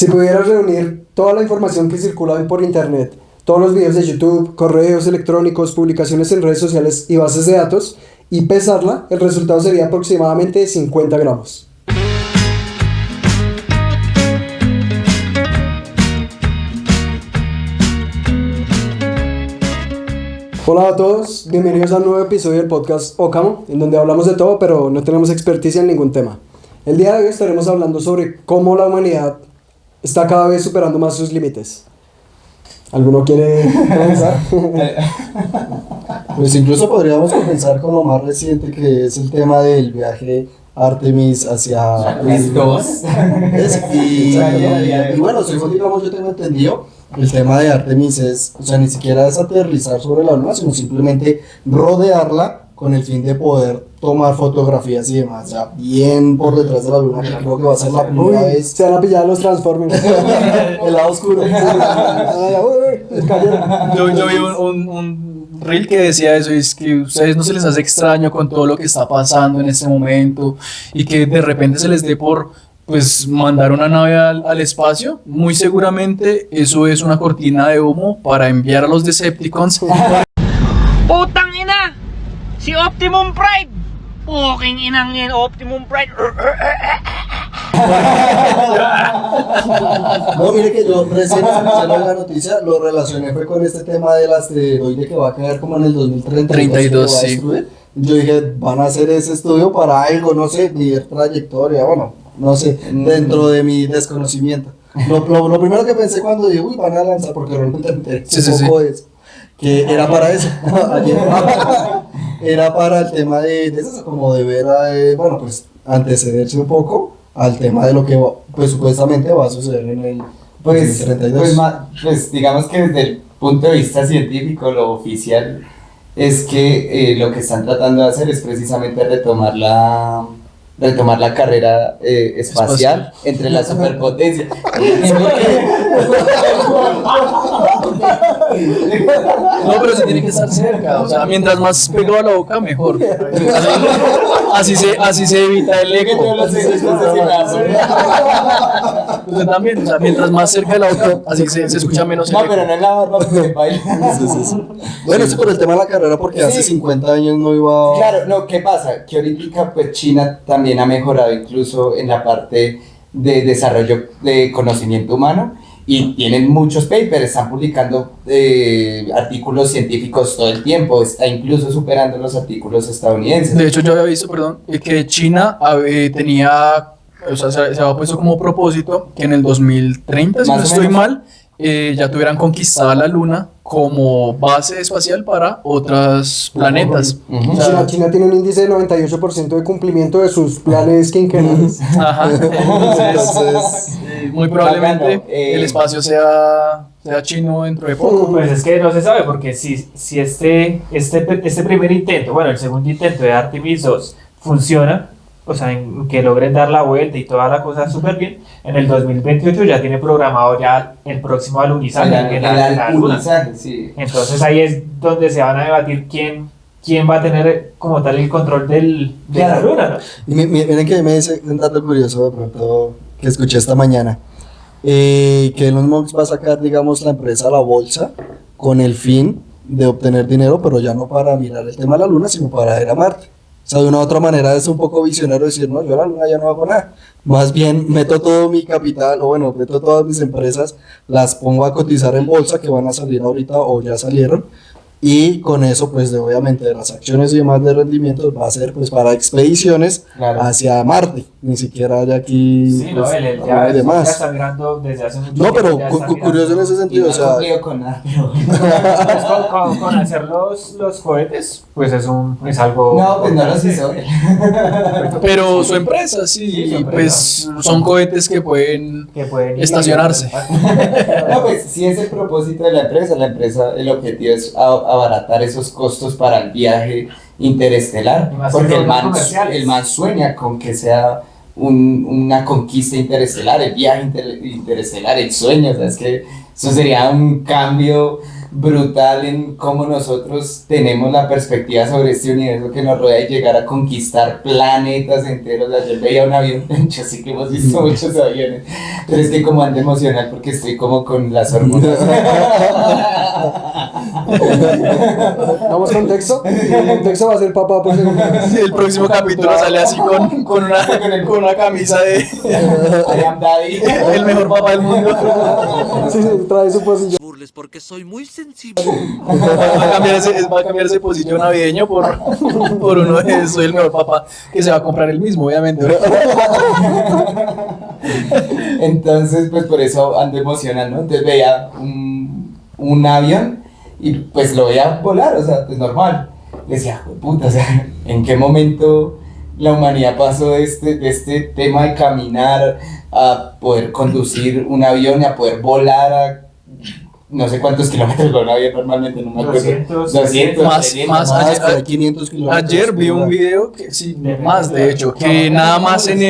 Si pudieras reunir toda la información que circula hoy por internet, todos los videos de YouTube, correos electrónicos, publicaciones en redes sociales y bases de datos, y pesarla, el resultado sería aproximadamente 50 gramos. Hola a todos, bienvenidos a un nuevo episodio del podcast Ócamo, en donde hablamos de todo, pero no tenemos experticia en ningún tema. El día de hoy estaremos hablando sobre cómo la humanidad está cada vez superando más sus límites. ¿Alguno quiere comenzar? Pues incluso podríamos comenzar con lo más reciente, que es el tema del viaje Artemis hacia dos. Y bueno, según digamos yo tengo entendido, el tema de Artemis es, o sea, ni siquiera es aterrizar sobre la luna, sino simplemente rodearla con el fin de poder tomar fotografías y demás, ya bien por detrás de la luna, que creo que va a ser la primera vez. Se van a pillar los Transformers. El lado oscuro. Yo vi un reel que decía eso, y es que a ustedes no se les hace extraño con todo lo que está pasando en este momento y que de repente se les dé por pues mandar una nave al espacio. Muy seguramente eso es una cortina de humo para enviar a los Decepticons. Putang ina! Si Optimum Prime! Puking inang yan, Optimum Prime! No, mire que yo recién escuchando la noticia lo relacioné fue con este tema del asteroide que va a caer como en el 2032, sí. Yo dije, van a hacer ese estudio para algo, no sé, ni de trayectoria, bueno, no sé, dentro de mi desconocimiento. Lo primero que pensé cuando dije, uy, van a lanzar, porque realmente me enteré un poco de eso, que era para eso. Ayer era para el tema de eso, como de ver, bueno, pues antecederse un poco al tema de lo que pues supuestamente va a suceder en el 2032. Pues digamos que desde el punto de vista científico, lo oficial es que lo que están tratando de hacer es precisamente retomar la carrera espacial entre las superpotencias. No, pero se tiene que estar cerca, o sea, mientras más pegado a la boca, mejor. Así se evita el eco. Usted también, o sea, mientras más cerca de la boca, así se escucha menos el No, eco. pero no es la barba porque baila. Bueno, eso por el tema de la carrera, porque hace 50 años no iba. Claro, no, ¿qué pasa? Que ahorita pues China también ha mejorado incluso en la parte de desarrollo de conocimiento humano y tienen muchos papers, están publicando artículos científicos todo el tiempo, está incluso superando los artículos estadounidenses. De hecho, yo había visto, que China tenía, o sea, se había puesto como propósito que en el 2030, si no estoy mal, ya tuvieran conquistada la Luna como base espacial para otros planetas. Uh-huh. O sea, China tiene un índice de 98% de cumplimiento de sus planes quinquenales. ajá, entonces, muy probablemente el espacio sea chino dentro de poco. Pues es que no se sabe, porque si este primer intento, bueno, el segundo intento de Artemis 2 funciona, o sea, en que logren dar la vuelta y toda la cosa súper bien, en el 2028 ya tiene programado ya el próximo alunizaje en la Luna. Sí. Entonces ahí es donde se van a debatir quién va a tener como tal el control de la Luna, ¿no? Y miren que me dice un dato curioso de pronto que escuché esta mañana, que Elon Musk va a sacar, digamos, la empresa a la bolsa con el fin de obtener dinero, pero ya no para mirar el tema de la Luna, sino para ir a Marte. O sea, de una u otra manera es un poco visionario decir, no, yo a la Luna ya no hago nada. Más bien meto todo mi capital, o bueno, meto todas mis empresas, las pongo a cotizar en bolsa, que van a salir ahorita o ya salieron. Y con eso, pues obviamente de las acciones y demás de rendimiento va a ser pues para expediciones hacia Marte, ni siquiera hay aquí Sí, no, pues, él ya está mirando desde hace mucho tiempo. No, pero curioso en ese sentido, o sea, Con nada, Pues con hacer los cohetes, pues es algo. no, pues no los hizo. Pero su empresa, sí, pues son cohetes que pueden estacionarse. No, pues sí es el propósito de la empresa, el objetivo es abaratar esos costos para el viaje interestelar, porque el man sueña con que sea una conquista interestelar, el viaje interestelar, el sueño, o sea, es que eso sería un cambio brutal en cómo nosotros tenemos la perspectiva sobre este universo que nos rodea y llegar a conquistar planetas enteros. Ayer veía un avión, yo sí que hemos visto muchos aviones, pero es que como ando emocional porque estoy como con las hormonas. Vamos con texto. El texto va a ser papá por segundo. Sí, el próximo capítulo sale así con una camisa de I am daddy. el mejor papá del mundo. Sí, sí, trae su pocillo. burles porque soy muy sensible. Va a cambiar ese pocillo navideño por uno de soy el mejor papá, que se va a comprar el mismo, obviamente. Entonces, pues por eso ando emocional, ¿no? Entonces veía un avión y pues lo veía volar, o sea, pues normal. Decía, puta, o sea, ¿en qué momento la humanidad pasó de este tema de caminar a poder conducir un avión y a poder volar a no sé cuántos kilómetros va un avión normalmente, no me acuerdo. 200, Más, 300, más. Hasta de 500 kilómetros. Ayer vi un video que sí, más de hecho, que nada más en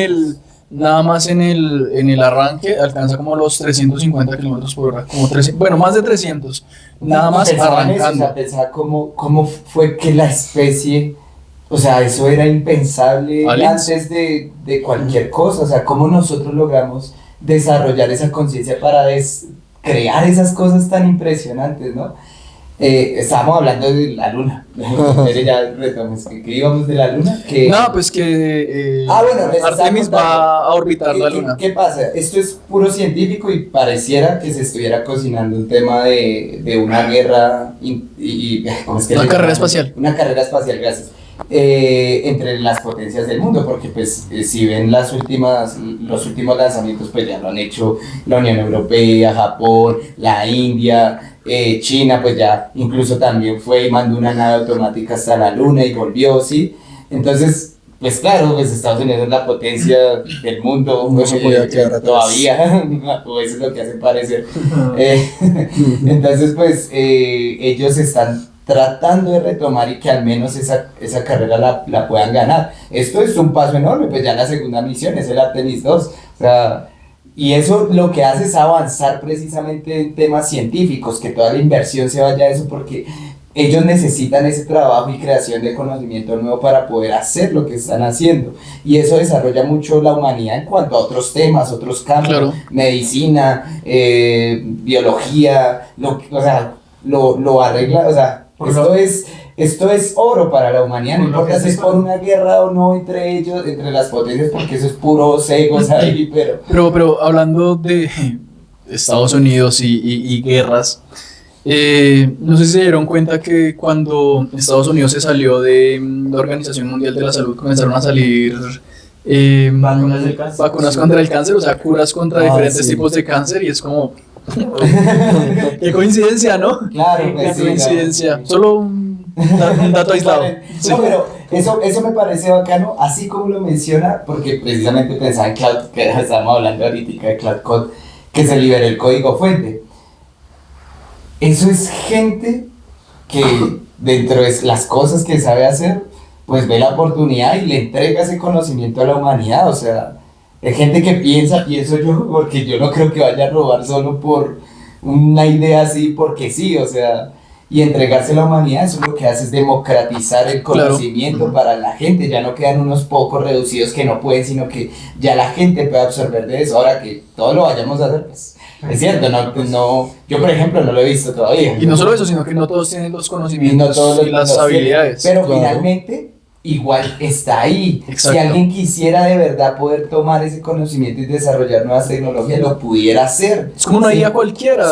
el arranque alcanza como los 350 kilómetros por hora, como 300, bueno, más de 300, nada más Pensaba en eso, arrancando. o sea, pensaba cómo fue que la especie, o sea, eso era impensable Aliens. antes de cualquier cosa, o sea, cómo nosotros logramos desarrollar esa conciencia para crear esas cosas tan impresionantes, ¿no? Estábamos hablando de la luna. Ya retomes que íbamos de la luna. No, pues que bueno, les estaba Artemis contando. va a orbitar la luna. ¿Qué pasa? Esto es puro científico y pareciera que se estuviera cocinando un tema de una guerra ¿cómo es que Una le carrera llaman? espacial. Una carrera espacial, gracias. Entre las potencias del mundo, porque pues si ven los últimos lanzamientos, pues ya lo han hecho la Unión Europea, Japón, la India, China, pues ya incluso también fue y mandó una nave automática hasta la luna y volvió, ¿sí? Entonces, pues claro, pues Estados Unidos es la potencia del mundo, No se podía quedar atrás. todavía, o eso es lo que hace parecer. Entonces, pues ellos están tratando de retomar y que al menos esa carrera la puedan ganar. Esto es un paso enorme, pues ya la segunda misión es el Artemis 2, o sea, y eso lo que hace es avanzar precisamente en temas científicos, que toda la inversión se vaya a eso, porque ellos necesitan ese trabajo y creación de conocimiento nuevo para poder hacer lo que están haciendo, y eso desarrolla mucho la humanidad en cuanto a otros temas, otros campos, Claro. medicina, biología, lo arregla, o sea, esto es oro para la humanidad, no importa si es por una guerra o no entre ellos, entre las potencias, porque eso es puro egos ahí, Pero hablando de Estados Unidos y guerras, no sé si se dieron cuenta que cuando Estados Unidos se salió de la Organización Mundial de la Salud comenzaron a salir Vacunas del cáncer. vacunas contra el cáncer, o sea, curas contra diferentes sí. tipos de cáncer, y es como qué coincidencia, ¿no? claro, Qué pues, sí, coincidencia, solo un dato aislado. Sí. No, pero eso me parece bacano, así como lo menciona, porque precisamente pensaba en Cloud, que estábamos hablando ahorita de Cloud Code, que se liberó el código fuente. Eso es gente que dentro de las cosas que sabe hacer, pues ve la oportunidad y le entrega ese conocimiento a la humanidad, o sea, es gente que pienso yo, porque yo no creo que vaya a robar solo por una idea así, porque sí, o sea, y entregarse a la humanidad, eso lo que hace es democratizar el conocimiento para la gente, ya no quedan unos pocos reducidos que no pueden, sino que ya la gente puede absorber de eso. Ahora que todo lo vayamos a hacer, pues es cierto, yo por ejemplo no lo he visto todavía. Y no solo eso, sino que no todos tienen los Y conocimientos no todos y las los tienen, habilidades. pero Claro. finalmente igual está ahí. Exacto. Si alguien quisiera de verdad poder tomar ese conocimiento y desarrollar nuevas tecnologías, lo pudiera hacer. Es como una Sí. IA cualquiera.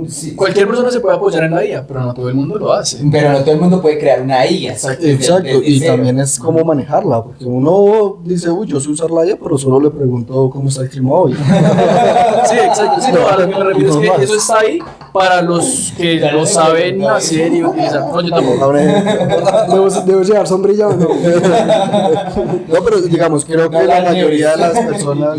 Sí. Cualquier persona se puede apoyar en la IA, pero no todo el mundo lo hace. Pero no todo el mundo puede crear una IA. Exacto, desde y cero. también es cómo manejarla, porque uno dice, uy, yo sé usar la IA, pero solo le pregunto cómo está el clima hoy. Sí, exacto. Sí, no, a lo que me refiero es Normal. que eso está ahí para los que Ya lo lo saben tengo, hacer y utilizar. No, yo tampoco. Ahora, ¿Debo llevar sombrilla o no? no, pero digamos, creo que la mayoría de las personas,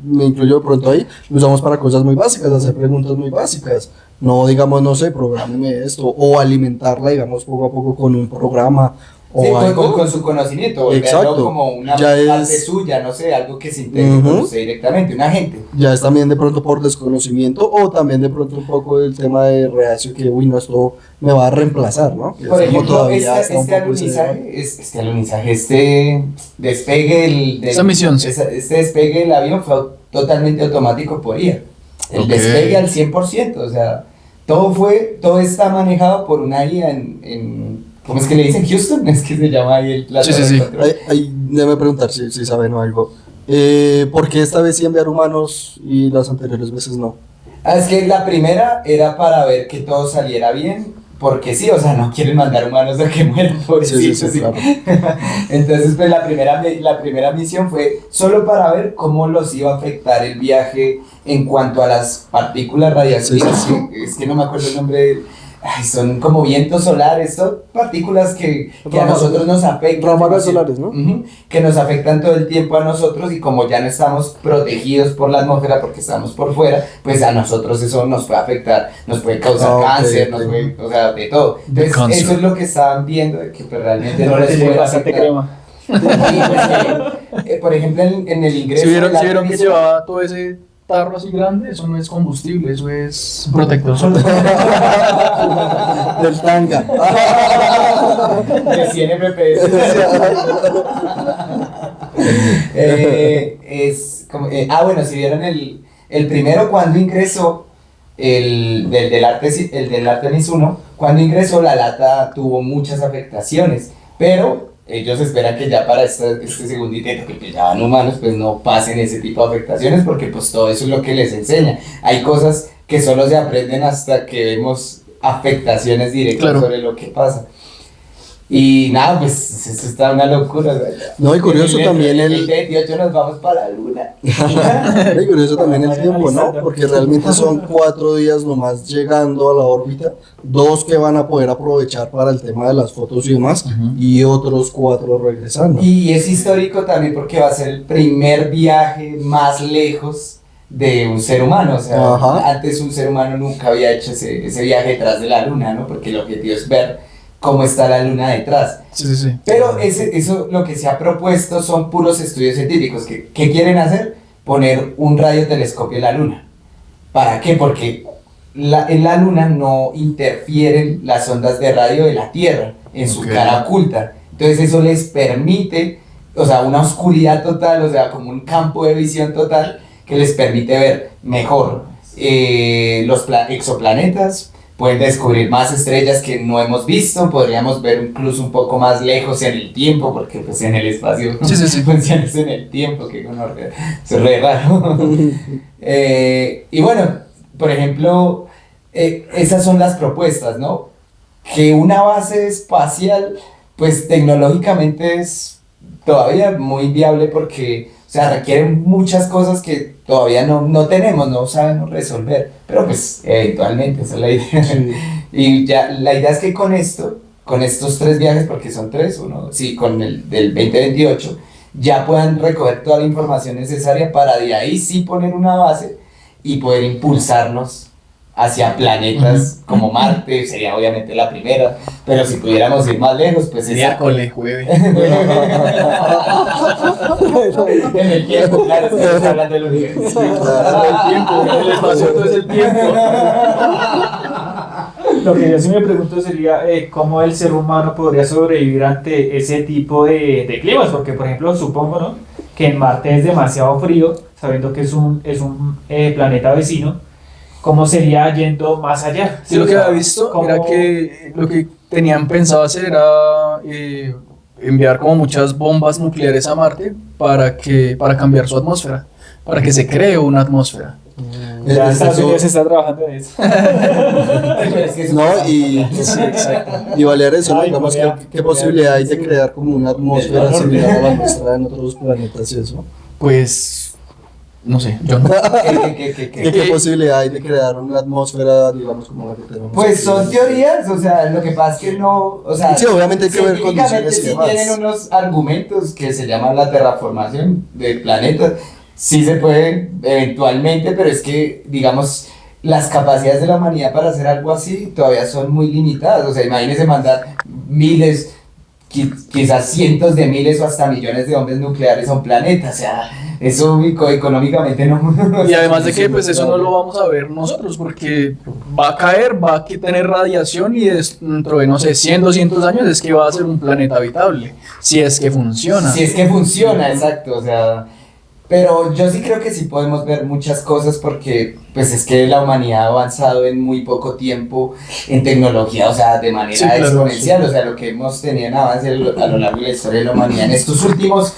me incluyo de pronto ahí, lo usamos para cosas muy básicas, hacer preguntas muy básicas. No, digamos, no sé, prográmeme esto, o alimentarla, digamos, poco a poco con un programa, o Sí, algo. con su conocimiento, volverlo Exacto. como una Ya parte es- suya, no sé, algo que se integre con Ujú. usted directamente, un agente. Ya es también de pronto por desconocimiento o también de pronto un poco el tema de reacio que, uy, no, esto me va a reemplazar, ¿no? Que Por es como ejemplo, todavía está un poco ese debate. este alunizaje, este despegue Esa misión, sí. este despegue del avión fue totalmente automático por IA. El Ok. despegue al 100%, o sea, todo está manejado por una IA ¿cómo es que le dicen? Houston, es que se llama ahí el Sí, sí, sí. Ahí debe preguntar si saben o algo. ¿Por qué esta vez sí enviar humanos y las anteriores veces no? Es que la primera era para ver que todo saliera bien, porque sí, o sea, no quieren mandar humanos a que mueran, pobrecitos. Sí, sí. claro. Entonces, pues la primera misión fue solo para ver cómo los iba a afectar el viaje en cuanto a las partículas radiactivas. Sí, sí, Es que no me acuerdo el nombre. Ay, son como vientos solares, son partículas que a nosotros nos afectan. Ráfagas demasiado. solares, ¿no? Ujú, que nos afectan todo el tiempo a nosotros y como ya no estamos protegidos por la atmósfera porque estamos por fuera, pues a nosotros eso nos puede afectar, nos puede causar Ah, ok, cáncer, ok. nos puede, o sea, de todo. Entonces cáncer. eso es lo que estaban viendo, de que pues, realmente no No les les puede lleva bastante afectar. crema. Sí, pues, por ejemplo, en el ingreso... ¿Sí vieron, del sí vieron que Artemis, llevaba todo ese tarro así grande? Eso no es combustible, eso es protector solar. Del tanga. de 100 FPS. Es como, bueno, si vieron el primero cuando ingresó, el del Artemis 1, cuando ingresó la lata tuvo muchas afectaciones, pero ellos esperan que ya para este segundo intento, que ya van humanos, pues no pasen ese tipo de afectaciones, porque pues todo eso es lo que les enseña. Hay cosas que solo se aprenden hasta que vemos afectaciones directas Claro. sobre lo que pasa. Y nada, pues eso está una locura. No, y curioso también el el- 28 nos vamos para la luna. Y curioso también el tiempo, ¿no? Porque realmente son 4 días nomás llegando a la órbita, 2 que van a poder aprovechar para el tema de las fotos y demás, y otros 4 regresando. Y es histórico también porque va a ser el primer viaje más lejos de un ser humano. O sea, Ajá. antes un ser humano nunca había hecho ese viaje detrás de la luna, ¿no? Porque el objetivo es ver cómo está la luna detrás. Sí, sí, sí. Pero eso lo que se ha propuesto son puros estudios científicos. ¿Qué quieren hacer? Poner un radiotelescopio en la luna. ¿Para qué? Porque en la luna no interfieren las ondas de radio de la Tierra en su Ok. cara oculta. Entonces eso les permite, o sea, una oscuridad total, o sea, como un campo de visión total que les permite ver mejor los exoplanetas. Pueden descubrir más estrellas que no hemos visto, podríamos ver incluso un poco más lejos en el tiempo, porque pues en el espacio Sí, sí, sí. funciona en el tiempo, que gonorrea, eso es re raro. Y bueno, por ejemplo, esas son las propuestas, ¿no? Que una base espacial, pues tecnológicamente es todavía muy viable porque, o sea, requiere muchas cosas que todavía no tenemos, no sabemos resolver, pero pues eventualmente esa es la idea. Y ya, la idea es que con estos 3 viajes, porque son 3, con el del 2028, ya puedan recoger toda la información necesaria para de ahí sí poner una base y poder impulsarnos hacia planetas como Marte, sería obviamente la primera, pero si pudiéramos ir más lejos, pues esa... Miércoles, jueves. En el tiempo, claro, estamos hablando del universo. El tiempo, el espacio, todo es el tiempo. Lo que yo sí me pregunto sería cómo el ser humano podría sobrevivir ante ese tipo de climas, porque por ejemplo supongo, ¿no?, que en Marte es demasiado frío, sabiendo que es un planeta vecino. ¿Cómo sería yendo más allá? Sí, lo que había visto ¿Cómo- era que lo que tenían pensado hacer era enviar como muchas bombas nucleares a Marte para cambiar su atmósfera, para que se cree una atmósfera. Ya Estados Eso- Unidos está trabajando en eso. Pero es que eso No, pasa y, por la- Sí, exacto. y valiar eso, ¿no? Ay, Digamos, Corea. ¿qué posibilidad hay de crear como una atmósfera Del similar a la nuestra en otros planetas y eso? Pues, no sé, yo no. ¿Qué posibilidad hay de crear una atmósfera, digamos, como la que tenemos? Pues aquí? son teorías, o sea, lo que pasa es que no, o sea, Sí, obviamente hay que ver científicamente condiciones y sí demás. tienen unos argumentos que se llaman la terraformación de planetas, sí se puede eventualmente, pero es que, digamos, las capacidades de la humanidad para hacer algo así todavía son muy limitadas, o sea, imagínense mandar miles, quizás cientos de miles o hasta millones de bombas nucleares a un planeta, o sea, eso económicamente no. Y además de que pues eso no lo vamos a ver nosotros porque va a caer, va a tener radiación y dentro de no sé 100, 200 años es que va a ser un planeta habitable, si es que funciona. Si es que funciona, exacto, o sea, pero yo sí creo que sí podemos ver muchas cosas porque pues es que la humanidad ha avanzado en muy poco tiempo en tecnología, o sea, de manera Sí, claro, exponencial, sí. o sea, lo que hemos tenido en avance a lo largo de la historia de la humanidad en estos últimos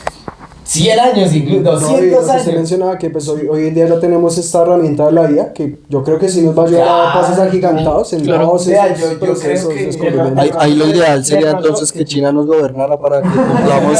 100 años, incluso No, y 200 lo que usted años. mencionaba que pues hoy en día no tenemos esta herramienta de la IA que yo creo que sí nos va a ayudar a pasos agigantados en Claro. todos Vea, esos yo procesos, creo que- descubrimientos. Ahí lo ideal sería entonces que China nos gobernara para que cumplamos.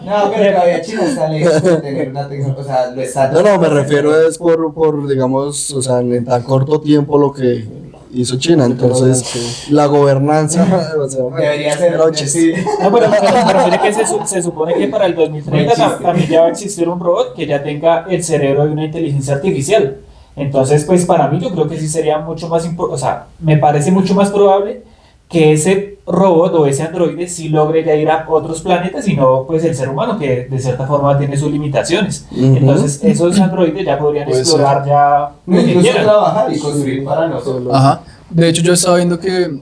No, pero todavía China está lejos de tener una tecnología, o sea, lo está... No, me refiero es por digamos, o sea, en tan corto tiempo lo que hizo China, entonces la gobernanza, o sea, Debería ser... noches. sí. No, pero me refiero que se supone que para el 2030 también ya va a existir un robot que ya tenga el cerebro de una inteligencia artificial. Entonces, pues para mí yo creo que sí sería mucho más o sea, me parece mucho más probable que ese robot o ese androide sí logre ya ir a otros planetas y no pues el ser humano que de cierta forma tiene sus limitaciones. Ujú. Entonces esos androides ya podrían Puede explorar ya lo que Incluso quieran. trabajar y construir para nosotros. Ajá. De hecho, yo estaba viendo que,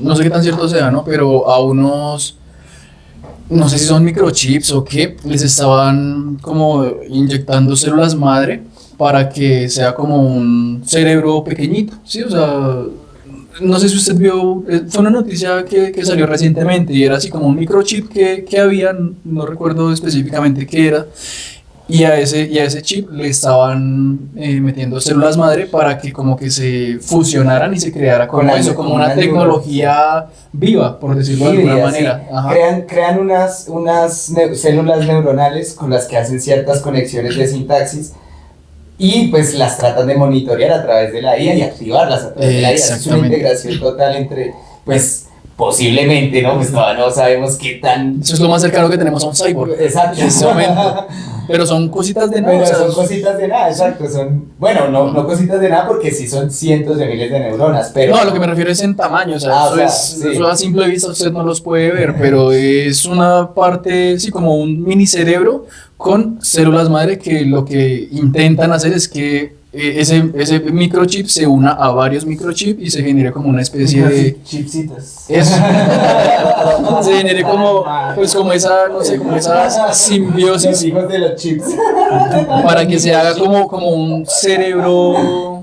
no sé qué tan cierto sea, ¿no? Pero a unos, no sé si son microchips o qué, les estaban como inyectando células madre para que sea como un cerebro pequeñito, ¿sí? O sea, no sé si usted vio, fue una noticia que salió recientemente y era así como un microchip que había, no recuerdo específicamente qué era. Y a ese chip le estaban metiendo células madre para que como que se fusionaran y se creara como Con la- eso, como con una una tecnología viva, por decirlo de alguna Híbrida, sí. manera. Ajá. Crean unas células neuronales con las que hacen ciertas conexiones de sintaxis y pues las tratan de monitorear a través de la IA y activarlas a través de la IA. Es una Exactamente. integración total entre, pues posiblemente, ¿no? Pues todavía no sabemos qué tan... Eso es lo más cercano que tenemos a un cyborg Exacto. en este momento. Pero son cositas de nada. Pero o sea, son cositas de nada, exacto. Son, bueno, no cositas de nada porque sí son cientos de miles de neuronas, pero... No, a lo que me refiero es en tamaño, o sea, Ah, eso, o sea, es, sí. eso a simple vista usted no los puede ver, pero es una parte, sí, como un mini cerebro con células madre que lo que intentan hacer es que ese microchip se una a varios microchips y se genere como una especie de... Chipsitas. Eso. Se genere como, pues como esa, no sé, como esa Los simbiosis hijos de los chips. para que se haga como un cerebro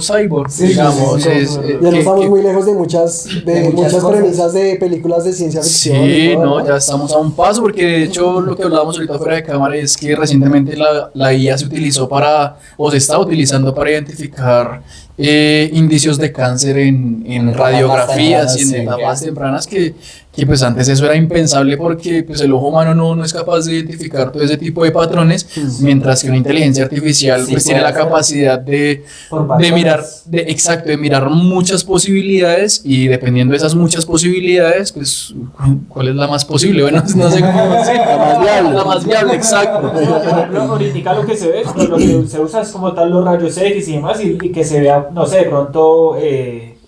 cyborg, Sí, digamos. sí, sí, es, sí. Ya no que- estamos que- muy lejos de muchas muchas cosas. premisas de películas de ciencia ficción. y Sí, todo, no, ya estamos a un paso, porque de hecho lo que hablábamos ahorita fuera de cámara es que recientemente la IA se utilizó o se está utilizando para identificar indicios de cáncer en etapas radiografías y en tempranas, sí, etapas ya. tempranas que pues antes eso era impensable porque pues el ojo humano no es capaz de identificar todo ese tipo de patrones, mientras que una inteligencia artificial Sí, pues tiene puede la hacer. capacidad de Por mirar, patrones. exacto, de mirar muchas posibilidades y dependiendo de esas muchas posibilidades, pues, ¿cuál es la más posible? Bueno, no sé cómo decir, la más viable, exacto. Por ejemplo, ahorita lo que se ve, lo que se usa es como tal los rayos X y demás, y que se vea, no sé, de pronto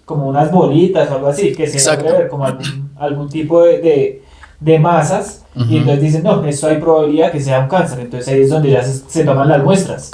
como unas bolitas o algo así, que se Exacto. puede ver como algún tipo de masas, Ujú. y entonces dicen, no, esto hay probabilidad que sea un cáncer, entonces ahí es donde ya se toman las muestras.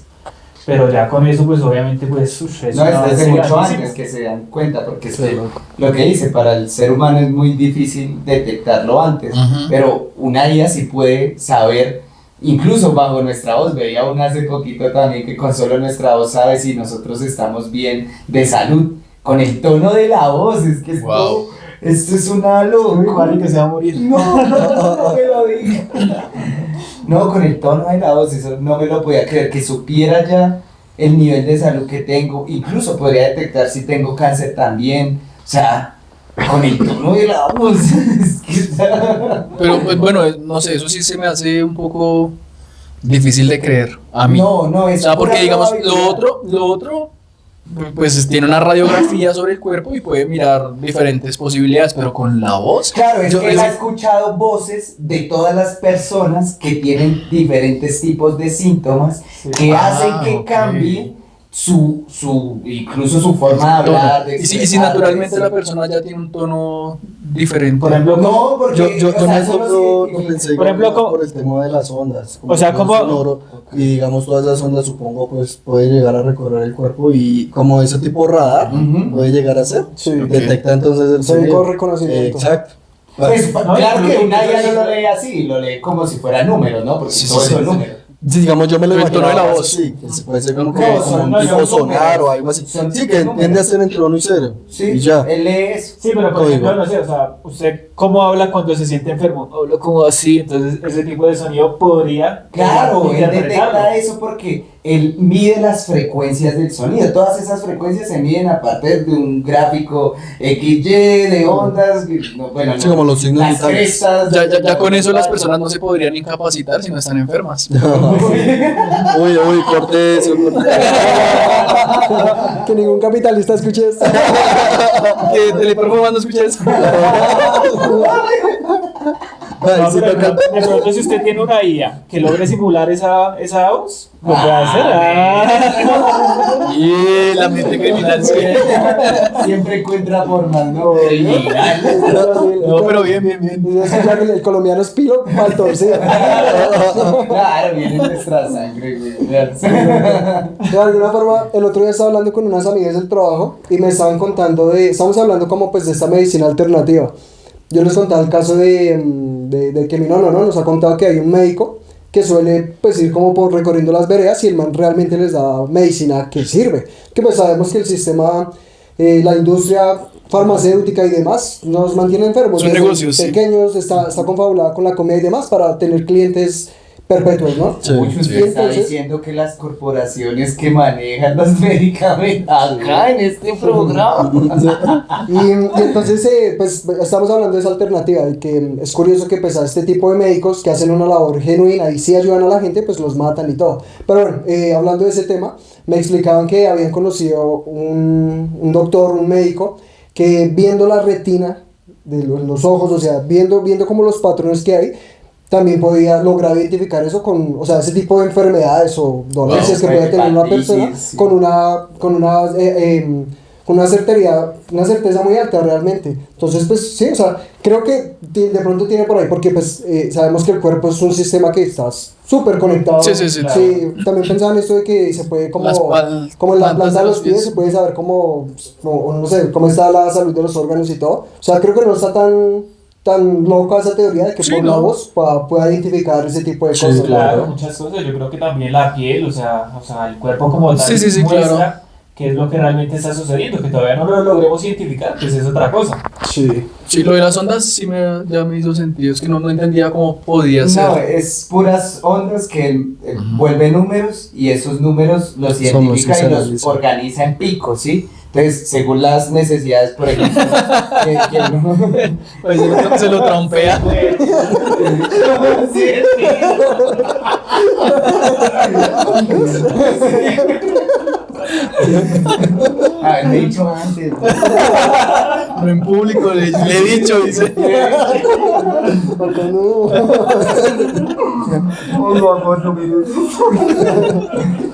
Pero ya con eso, pues obviamente, pues, es No, un es avance desde mucho grandísimo. antes que se dan cuenta, porque es que lo que dice, para el ser humano es muy difícil detectarlo antes, Ujú. pero una IA sí puede saber, incluso bajo nuestra voz, veía una hace poquito también que con solo nuestra voz sabe si nosotros estamos bien de salud, con el tono de la voz, es que Wow. esto es una locura. Que se va a morir. No me lo diga. No, con el tono de la voz, eso no me lo podía creer, que supiera ya el nivel de salud que tengo, incluso podría detectar si tengo cáncer también, o sea, con el tono de la voz. Es que- Pero pues, bueno, no sé, eso sí se me hace un poco difícil de creer a mí. No, O es sea, porque pura digamos, probabilidad. lo otro, pues tiene una radiografía sobre el cuerpo y puede mirar diferentes posibilidades, pero con la voz. Claro, es yo- que él ha escuchado voces de todas las personas que tienen diferentes tipos de síntomas que Ah, hacen que ok. cambie incluso su forma de hablar. De Y si expresar, naturalmente de- la persona ya tiene un tono diferente. Por ejemplo, No, porque Yo o sea, no eso no solo sí- pensé por ejemplo, como como- por el tema de las ondas. O sea, que como- es sonoro, y digamos todas las ondas supongo pues puede llegar a recorrer el cuerpo y como ese tipo radar Ujú. puede llegar a ser. Sí. Detecta entonces el Sonido sonido. reconocimiento. Exacto. Pues, No, claro que incluso- una IA no lo lee así, lo lee como si fuera números, ¿no? Porque Sí, todo sí, eso sí, es sí. número. Sí, digamos, yo me lo El tono de la imaginaba voz. así, que se puede ser como, No, que, como son- un no, tipo son sonar números. o algo así. Son Sí, que números. tiende a ser entre 1 y 0. Sí, Y ya. él lee eso. Sí, pero por Código. ejemplo, no sé, o sea, ¿usted cómo habla cuando se siente enfermo? Hablo como así, entonces ese tipo de sonido podría Claro, él interpretarlo. detecta eso porque él mide las frecuencias del sonido. Todas esas frecuencias se miden a partir de un gráfico XY de ondas. Bueno, Sí, como los signos las vitales. crestas. Ya con eso las personas no se podrían incapacitar si no están enfermas. Uy, corte eso, corte eso. Que ningún capitalista escuche esto. Que Teleperformance no escucha eso. Ay, No, sí, pero toca- de pronto si usted tiene una IA que logre simular esa voz, lo puede hacer. Y la mente criminal sí. Siempre encuentra formas, ¿no? Criminal. No, pero bien. El colombiano es pilo mal torcido. Claro, viene en nuestra sangre, güey. De alguna forma, el otro día estaba hablando con unas amigas del trabajo y me estaban contando estamos hablando como pues de esta medicina alternativa. Yo les contaba el caso de que mi nono, ¿no? Nos ha contado que hay un médico que suele pues ir como por recorriendo las veredas y el man realmente les da medicina que sirve. Que pues sabemos que el sistema, la industria farmacéutica y demás nos mantiene enfermos. Son Desde negocios, sí. pequeños, está confabulada con la comida y demás para tener clientes perpetuos, ¿no? Sí, Uy, usted sí. está Entonces- diciendo que las corporaciones que manejan los medicamentos acá en este programa. Y entonces, pues estamos hablando de esa alternativa, de que es curioso que pues a este tipo de médicos que hacen una labor genuina y sí ayudan a la gente, pues los matan y todo. Pero bueno, hablando de ese tema, me explicaban que habían conocido un doctor, un médico, que viendo la retina de los ojos, o sea, viendo como los patrones que hay, también podía lograr identificar eso con, o sea, ese tipo de enfermedades o dolencias que puede tener una persona sí. con una certeza muy alta realmente. Entonces, pues sí, o sea, creo que de pronto tiene por ahí, porque pues sabemos que el cuerpo es un sistema que está súper conectado. Sí, también pensaba en esto de que se puede como, como en la planta de los pies, se puede saber cómo, o no sé, cómo está la salud de los órganos y todo. O sea, creo que no está tan loca esa teoría de que Sí, por no. la voz pueda identificar ese tipo de Sí, cosas. Claro, muchas cosas. Yo creo que también la piel, o sea el cuerpo como tal, Sí, muestra claro. qué es lo que realmente está sucediendo, que todavía no lo logremos identificar, pues es otra cosa. Sí. Sí, lo de las ondas sí ya me hizo sentido. Es que no entendía cómo podía ser. No, es puras ondas que vuelve números y esos números los Son los identifica que y se los analizan. organiza en picos, ¿sí? Entonces, según las necesidades, por ejemplo, que uno... Pues se lo trompea. Sí, sí. Haberme dicho antes. No en público, le he dicho, dice. Acá no.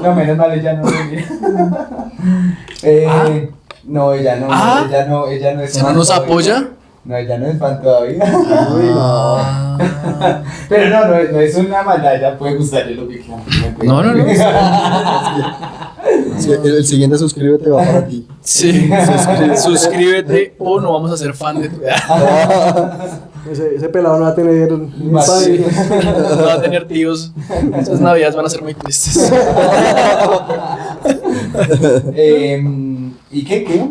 No, menos mal, ella no me mira. No, ella no, Ah. ella no es ¿Ya no fan nos todavía. apoya? No, ella no es fan todavía. Ah. Pero no es una maldad, ella puede gustarle lo que quiera. No. Sí, el siguiente suscríbete va para ti. Sí, suscríbete o no vamos a ser fan de tu. Ese pelado no va a tener ni Más padre. No va a tener tíos. Esas navidades van a ser muy tristes. ¿Y qué?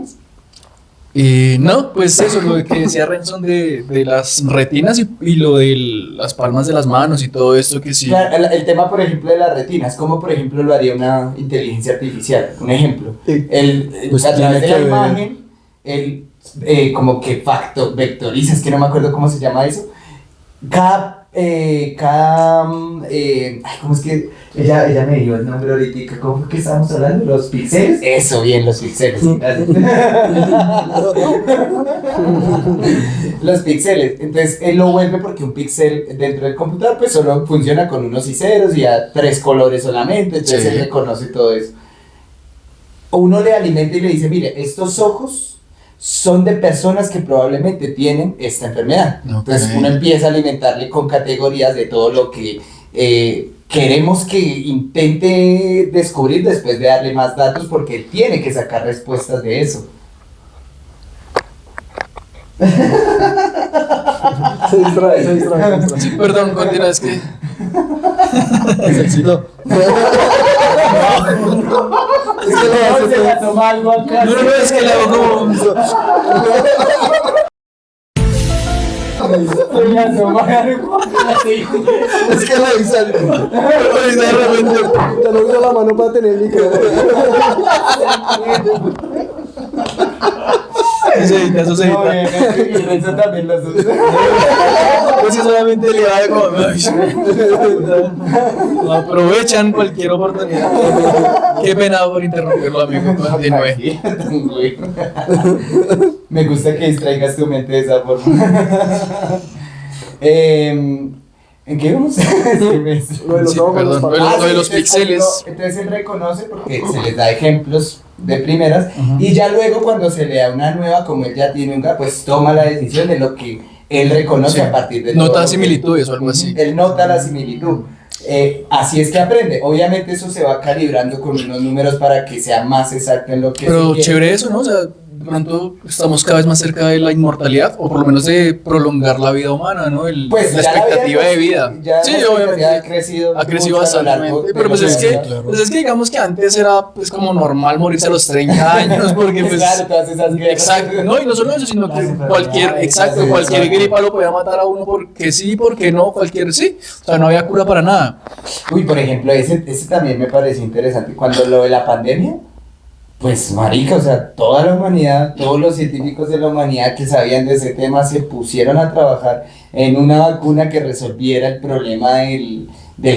No, pues eso, lo que decía Renson de las retinas y lo de las palmas de las manos y todo esto que sí. Claro, el tema, por ejemplo, de las retinas, ¿cómo, por ejemplo, lo haría una inteligencia artificial? Un ejemplo. Sí. Pues A través de tiene la que ver. imagen, él como que vectoriza, es que no me acuerdo cómo se llama eso. ¿Cómo es que ella me dio el nombre ahorita? ¿Cómo fue que estábamos hablando? ¿Los píxeles? Eso, bien, los píxeles. Gracias. Los píxeles. Entonces, él lo vuelve porque un píxel dentro del computador pues solo funciona con unos y ceros y a 3 colores solamente, entonces Sí. él reconoce todo eso. uno le alimenta y le dice, mire, estos ojos son de personas que probablemente tienen esta enfermedad. Entonces uno empieza a alimentarle con categorías de todo lo que queremos que intente descubrir después de darle más datos, porque él tiene que sacar respuestas de eso. Se distrae. Sí, perdón, continúa, es que... Se excitó. Es que lo hace, pues. No, es que le hago como... Es que lo hice algo. Ya no usa la mano para tener el micrófono. Eso se edita. Y Renzo también lo usa. Pues sí, solamente le va de como... Aprovechan cualquier oportunidad. Qué pena por interrumpirlo, amigo. Continúe. Me gusta que distraigas tu mente de esa forma. ¿En qué vamos? Lo de los Sí, ojos, perdón, los lo de los sí, píxeles. Entonces él reconoce porque se les da ejemplos de primeras y ya luego cuando se le da una nueva, como él ya tiene un gato, pues toma la decisión de lo que él reconoce Sí. a partir de todo Nota lo que- similitudes o algo así. Él nota la similitud. Así es que aprende. Obviamente eso se va calibrando con unos números para que sea más exacto en lo que Pero se quiere. chévere eso, ¿no? O sea, de pronto estamos cada vez más cerca de la inmortalidad, o por lo menos de prolongar la vida humana, ¿no? Pues la ya expectativa de vida. Ya Sí, la expectativa obviamente. ha crecido Ha crecido mucho a lo largo bastante. de Pero pues los es que, años. claro. pues es que digamos que antes era pues como normal morirse a los 30 años, porque pues... Claro, todas esas guerras. Exacto, no, y no solo eso, sino que Las cualquier, enfermedades, exacto, sí, cualquier exacto. gripa lo podía matar a uno porque sí, porque no, cualquier sí. O sea, no había cura para nada. Uy, por ejemplo, ese también me pareció interesante. Cuando lo de la pandemia, pues marica, o sea, toda la humanidad, todos los científicos de la humanidad que sabían de ese tema se pusieron a trabajar en una vacuna que resolviera el problema del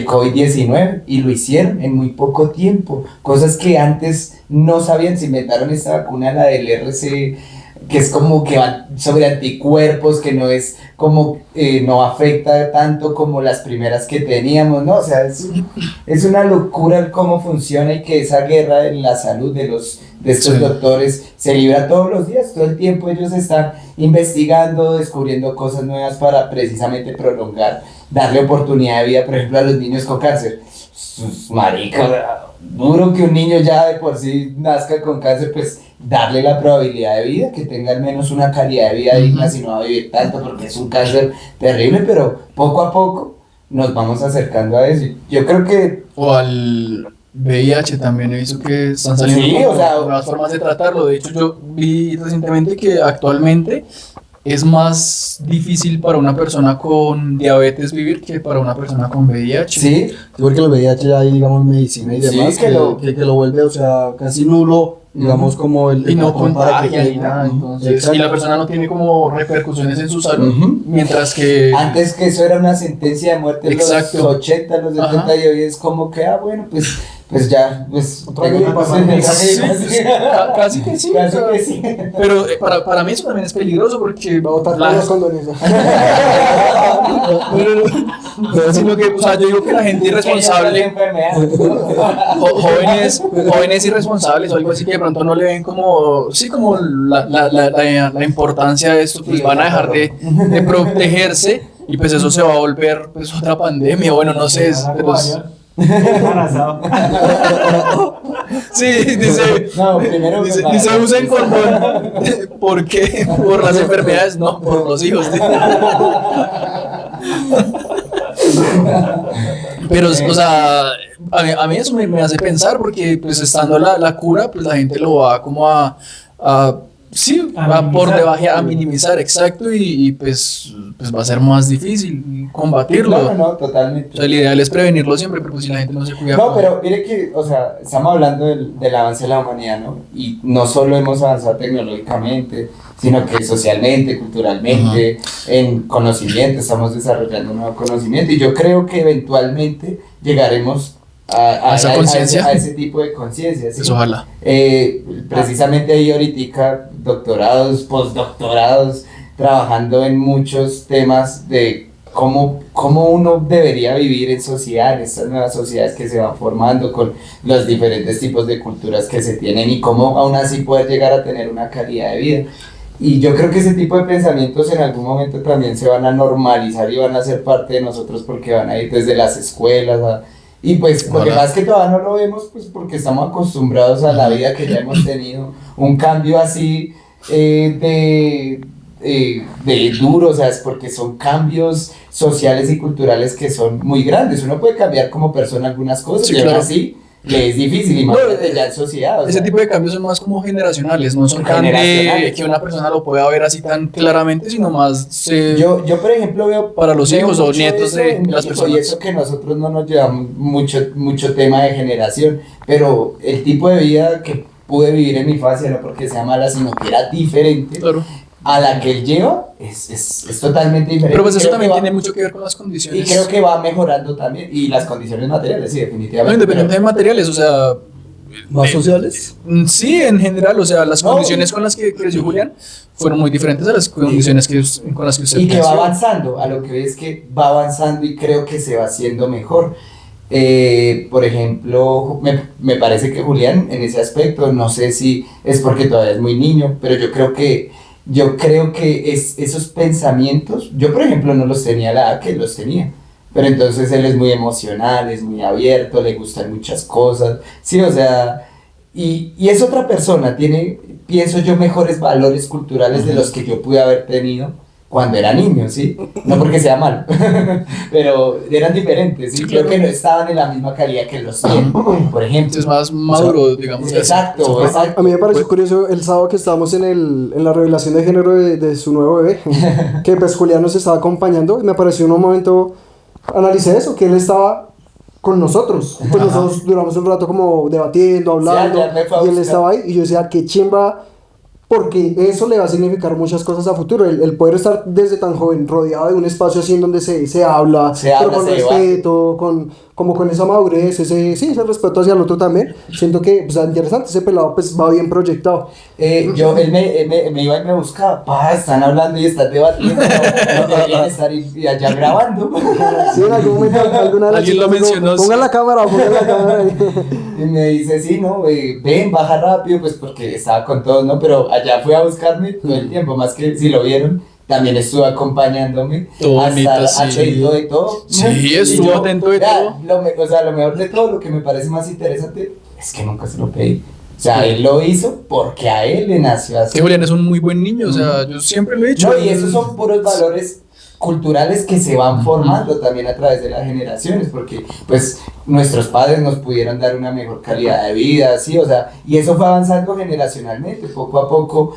COVID-19 y lo hicieron en muy poco tiempo. Cosas que antes no sabían. Se inventaron esta vacuna, la del RC, que es como que va sobre anticuerpos, que no es como, no afecta tanto como las primeras que teníamos, ¿no? O sea, es una locura el cómo funciona y que esa guerra en la salud de estos Sí. doctores se libra todos los días, todo el tiempo ellos están investigando, descubriendo cosas nuevas para precisamente prolongar, darle oportunidad de vida, por ejemplo, a los niños con cáncer. Marica, o sea, duro que un niño ya de por sí nazca con cáncer, pues darle la probabilidad de vida, que tenga al menos una calidad de vida digna, si no va a vivir tanto, porque es un cáncer terrible, pero poco a poco nos vamos acercando a eso. Yo creo que O al VIH también he visto que están saliendo Sí, como o sea, nuevas formas de tratarlo. De hecho, yo vi recientemente que actualmente es más difícil para una persona con diabetes vivir que para una persona con VIH. sí, Sí, porque el VIH ya hay, digamos, medicina y Sí, demás que lo- que lo vuelve, o sea, casi nulo, digamos, como el Y no patrón para que contagia ni tenga. nada, entonces, Exacto. y la persona no tiene como repercusiones en su salud, Ujú. mientras que antes que eso era una sentencia de muerte en Exacto. los 80, los 70, Ajá. y hoy es como que, bueno, pues ya, pues Otra tengo gripa, que pasar sí, mi sí, gripa, pues, sí. casi que sí, Casi o sea, que sí. pero para mí eso también es peligroso porque Va a botar la- todos los condones. no, sino que, o sea, yo digo que la gente irresponsable, jóvenes irresponsables o algo así que de pronto no le ven como, sí, como la importancia de esto, pues Sí, van a dejar claro. de protegerse y pues eso se va a volver pues otra pandemia, bueno, no sé, pero Embarazado. sí, dice, No, primero dice usen condón, ¿por qué? Por las enfermedades, no, por los hijos. Pero, o sea, a mí eso me hace pensar porque, pues, estando la cura, pues, la gente lo va como sí, A va por minimizar. debajo, a minimizar, exacto, y pues va a ser más difícil combatirlo. No, totalmente. O sea, el ideal es prevenirlo siempre, pero pues, si la gente no se cuida. No, pero mire que, o sea, estamos hablando del avance de la humanidad, ¿no? Y no solo hemos avanzado tecnológicamente, sino que socialmente, culturalmente, en conocimiento, estamos desarrollando un nuevo conocimiento y yo creo que eventualmente llegaremos ¿A esa conciencia? a ese tipo de conciencia. ¿sí? Pues ojalá. Precisamente ahí ahorita doctorados, postdoctorados, trabajando en muchos temas de cómo uno debería vivir en sociedad, en estas nuevas sociedades que se van formando con los diferentes tipos de culturas que se tienen y cómo aún así poder llegar a tener una calidad de vida. Y yo creo que ese tipo de pensamientos en algún momento también se van a normalizar y van a ser parte de nosotros porque van a ir desde las escuelas y pues porque más que todavía no lo vemos pues porque estamos acostumbrados a la vida que ya hemos tenido, un cambio así de duro, o sea, es porque son cambios sociales y culturales que son muy grandes. Uno puede cambiar como persona algunas cosas, Sí, y aún claro. así le es difícil, imagínate ya en sociedad. O Ese sea, tipo de cambios son más como generacionales, no son tan de Generacionales. que una persona lo pueda ver así tan claramente, sino más yo por ejemplo veo para los veo hijos o mucho nietos eso de en mi las hijo, personas. y eso que nosotros no nos llevamos mucho tema de generación, pero el tipo de vida que pude vivir en mi infancia, no porque sea mala, sino que era diferente Claro. a la que él lleva, es totalmente diferente. Pero pues eso Creo también que va- tiene mucho que ver con las Y condiciones. creo que va mejorando también, y las condiciones materiales, sí, No, definitivamente. independiente de materiales, o sea, ¿Más sociales? sí, en general, o sea, las No. condiciones con las que creció Julián fueron muy diferentes a las condiciones con las que usted Y que va creció. avanzando, a lo que ves que va avanzando y creo que se va haciendo mejor. Por ejemplo, me parece que Julián en ese aspecto, no sé si es porque todavía es muy niño, pero yo creo que esos pensamientos, yo por ejemplo no los tenía a la edad que los tenía, pero entonces él es muy emocional, es muy abierto, le gustan muchas cosas, sí, o sea, y es otra persona, tiene, pienso yo, mejores valores culturales de los que yo pude haber tenido cuando era niño, ¿sí? No porque sea malo, pero eran diferentes, ¿sí? Sí, Creo claro. que no estaban en la misma calidad que los tienen, por ejemplo. Es más maduro, digamos. Exacto, exacto. A mí me pareció curioso el sábado que estábamos en la revelación de género de su nuevo bebé, que pues Julián nos estaba acompañando y me pareció en un momento, analicé eso, que él estaba con nosotros. Pues nosotros duramos un rato como debatiendo, hablando, ayer me fue a y él buscar. estaba ahí y yo decía, qué chimba, porque eso le va a significar muchas cosas a futuro, el poder estar desde tan joven rodeado de un espacio así en donde se habla, Se pero habla, con se debate. respeto, como con esa madurez, ese respeto hacia el otro también. Siento que, o sea, interesante, ese pelado pues va bien proyectado. Él me iba y me buscaba, están hablando y están debatiendo, no deberían estar y allá grabando. Sí, en algún momento alguna de las Alguien lo chicas dijo, mencionó, pongan sí. la cámara, pongan la cámara ahí. Y me dice, sí, no, ven, baja rápido, pues porque estaba con todos, ¿no? Pero allá fue a buscarme todo el tiempo, más que si lo vieron, también estuvo acompañándome. Todo a bonito, estar sí. atento de todo. Sí, Y estuvo yo, atento de vea, todo. O sea, lo mejor de todo, lo que me parece más interesante, es que nunca se lo pedí. O sea, él lo hizo porque a él le nació así. Que Julián es un muy buen niño, o sea, yo siempre lo he dicho. No, y esos son puros valores culturales que se van formando también a través de las generaciones, porque pues nuestros padres nos pudieron dar una mejor calidad de vida, sí, o sea, y eso fue avanzando generacionalmente, poco a poco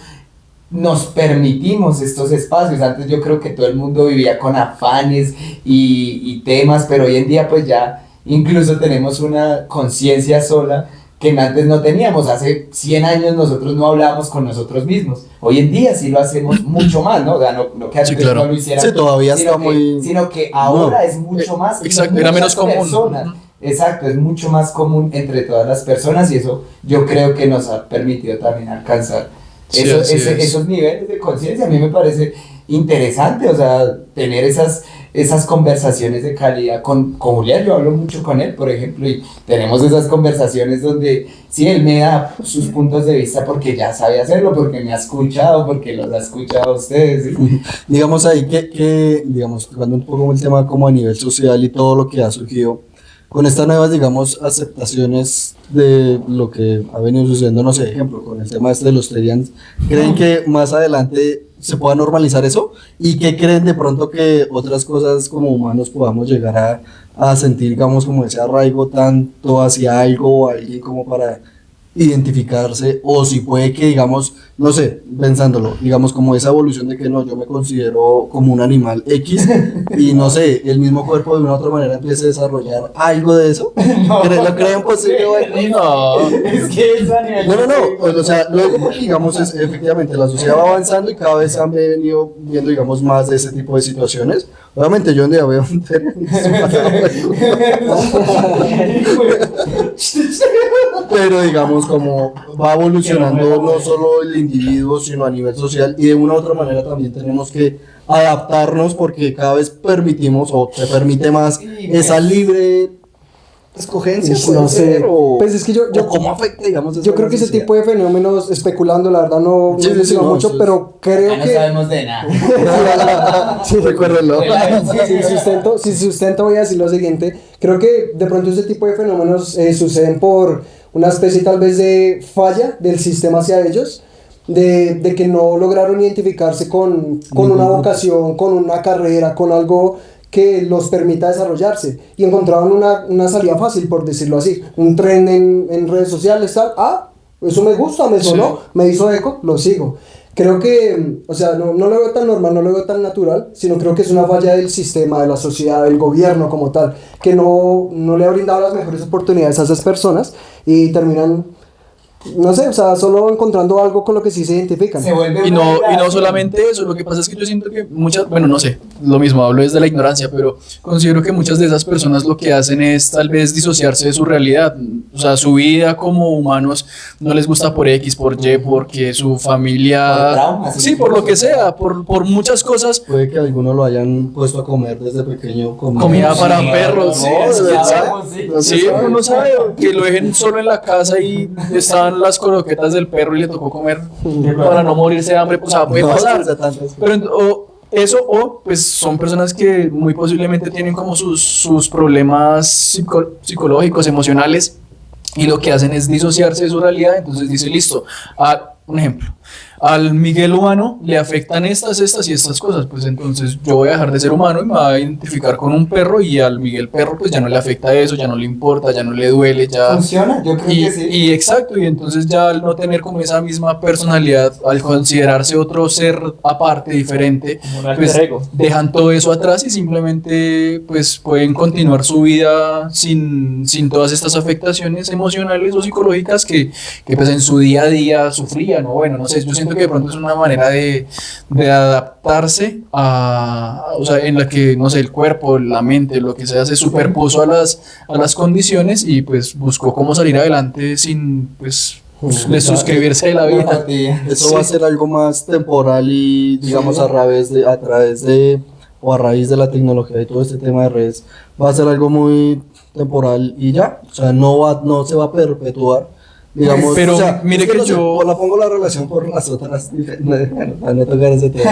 nos permitimos estos espacios. Antes yo creo que todo el mundo vivía con afanes y temas, pero hoy en día pues ya incluso tenemos una conciencia sola que antes no teníamos. Hace 100 años nosotros no hablábamos con nosotros mismos. Hoy en día sí lo hacemos mucho más, ¿no? O sea, no que antes Sí, claro. no lo hiciéramos. Sí, todavía sino está que- muy- Sino que ahora es mucho más. exacto, muchas era menos común. personas. Exacto, es mucho más común entre todas las personas y eso yo creo que nos ha permitido también alcanzar Sí, así es. esos niveles de conciencia. A mí me parece interesante, o sea, tener esas conversaciones de calidad con Julián. Yo hablo mucho con él, por ejemplo, y tenemos esas conversaciones donde sí, él me da sus puntos de vista porque ya sabe hacerlo, porque me ha escuchado, porque los ha escuchado a ustedes. ¿sí? Digamos ahí digamos, tocando un poco el tema como a nivel social y todo lo que ha surgido, con estas nuevas, digamos, aceptaciones de lo que ha venido sucediendo, no sé, ejemplo, con el tema este de los Terians, ¿creen que más adelante se pueda normalizar eso? ¿Y qué creen de pronto que otras cosas como humanos podamos llegar a sentir, digamos, como ese arraigo tanto hacia algo o alguien como para identificarse? O si puede que, digamos, no sé, pensándolo, digamos como esa evolución de que no, yo me considero como un animal X y no sé, el mismo cuerpo de una u otra manera empiece a desarrollar algo de eso. ¿Lo creen posible? No, Es que eso a nivel No, pues, o sea, luego porque digamos es, efectivamente la sociedad va avanzando y cada vez han venido viendo digamos más de ese tipo de situaciones. Obviamente yo un día veo un pero digamos digamos, como va evolucionando no solo el individuo, sino a nivel social, y de una u otra manera también tenemos que adaptarnos porque cada vez permitimos o se permite más esa libre escogencia, Sí, puede no sé. ser, o, Pues es que yo o cómo afecta, digamos, yo creo que ese tipo de fenómenos, especulando, la verdad no Sí, sí, investigo sí, no, mucho, eso es- pero creo Acá no que... sabemos de nada. Sí, Recuérdenlo. si sustento voy a decir lo siguiente, creo que de pronto ese tipo de fenómenos suceden por una especie tal vez de falla del sistema hacia ellos, de que no lograron identificarse con una vocación, con una carrera, con algo que los permita desarrollarse y encontraron una salida fácil, por decirlo así, un tren en redes sociales, tal, eso me gusta, me sonó, me hizo eco, lo sigo. Creo que, o sea, no lo veo tan normal, no lo veo tan natural, sino creo que es una falla del sistema, de la sociedad, del gobierno como tal, que no le ha brindado las mejores oportunidades a esas personas y terminan, no sé, o sea, solo encontrando algo con lo que sí se identifican. Se vuelve Y una no relación. solamente eso, lo que pasa es que yo siento que muchas, bueno, no sé, lo mismo, hablo desde la ignorancia, pero considero que muchas de esas personas lo que hacen es tal vez disociarse de su realidad, o sea, su vida como humanos no les gusta por X, por Y, porque su familia... Por traumas, Sí, por lo que sea, por muchas cosas, Puede que algunos lo hayan puesto a comer desde pequeño. comida para perros, sí, No, sí, de verdad. sabemos, sí. sí, uno sabe que lo dejen solo en la casa y estaban las croquetas del perro y le tocó comer para no morirse de hambre, o sea, puede No, pasar. o sea, tantas- Pero o pues son personas que muy posiblemente tienen como sus problemas psicológicos, emocionales, y lo que hacen es disociarse de su realidad. Entonces dice, listo, un ejemplo, al Miguel humano le afectan estas y estas cosas, pues entonces yo voy a dejar de ser humano y me voy a identificar con un perro, y al Miguel perro pues ya no le afecta eso, ya no le importa, ya no le duele, ya... Funciona, yo creo que sí. Y exacto, y entonces ya al no tener como esa misma personalidad, al considerarse otro ser aparte, diferente, Como un pues alter ego. dejan todo eso atrás y simplemente pues pueden continuar su vida sin todas estas afectaciones emocionales o psicológicas que pues en su día a día sufrían, o bueno, no sé, yo siento que de pronto es una manera de adaptarse o sea, en la que, no sé, el cuerpo, la mente, lo que sea, se superpuso a las condiciones y pues buscó cómo salir adelante sin pues de suscribirse de la vida. Eso va a ser algo más temporal y, digamos, a través de o a raíz de la tecnología y todo este tema de redes, va a ser algo muy temporal y ya, o sea, no se va a perpetuar, digamos. Pero o sea, mire es que no sé, yo- o la pongo la relación por las otras, para no tocar ese tema.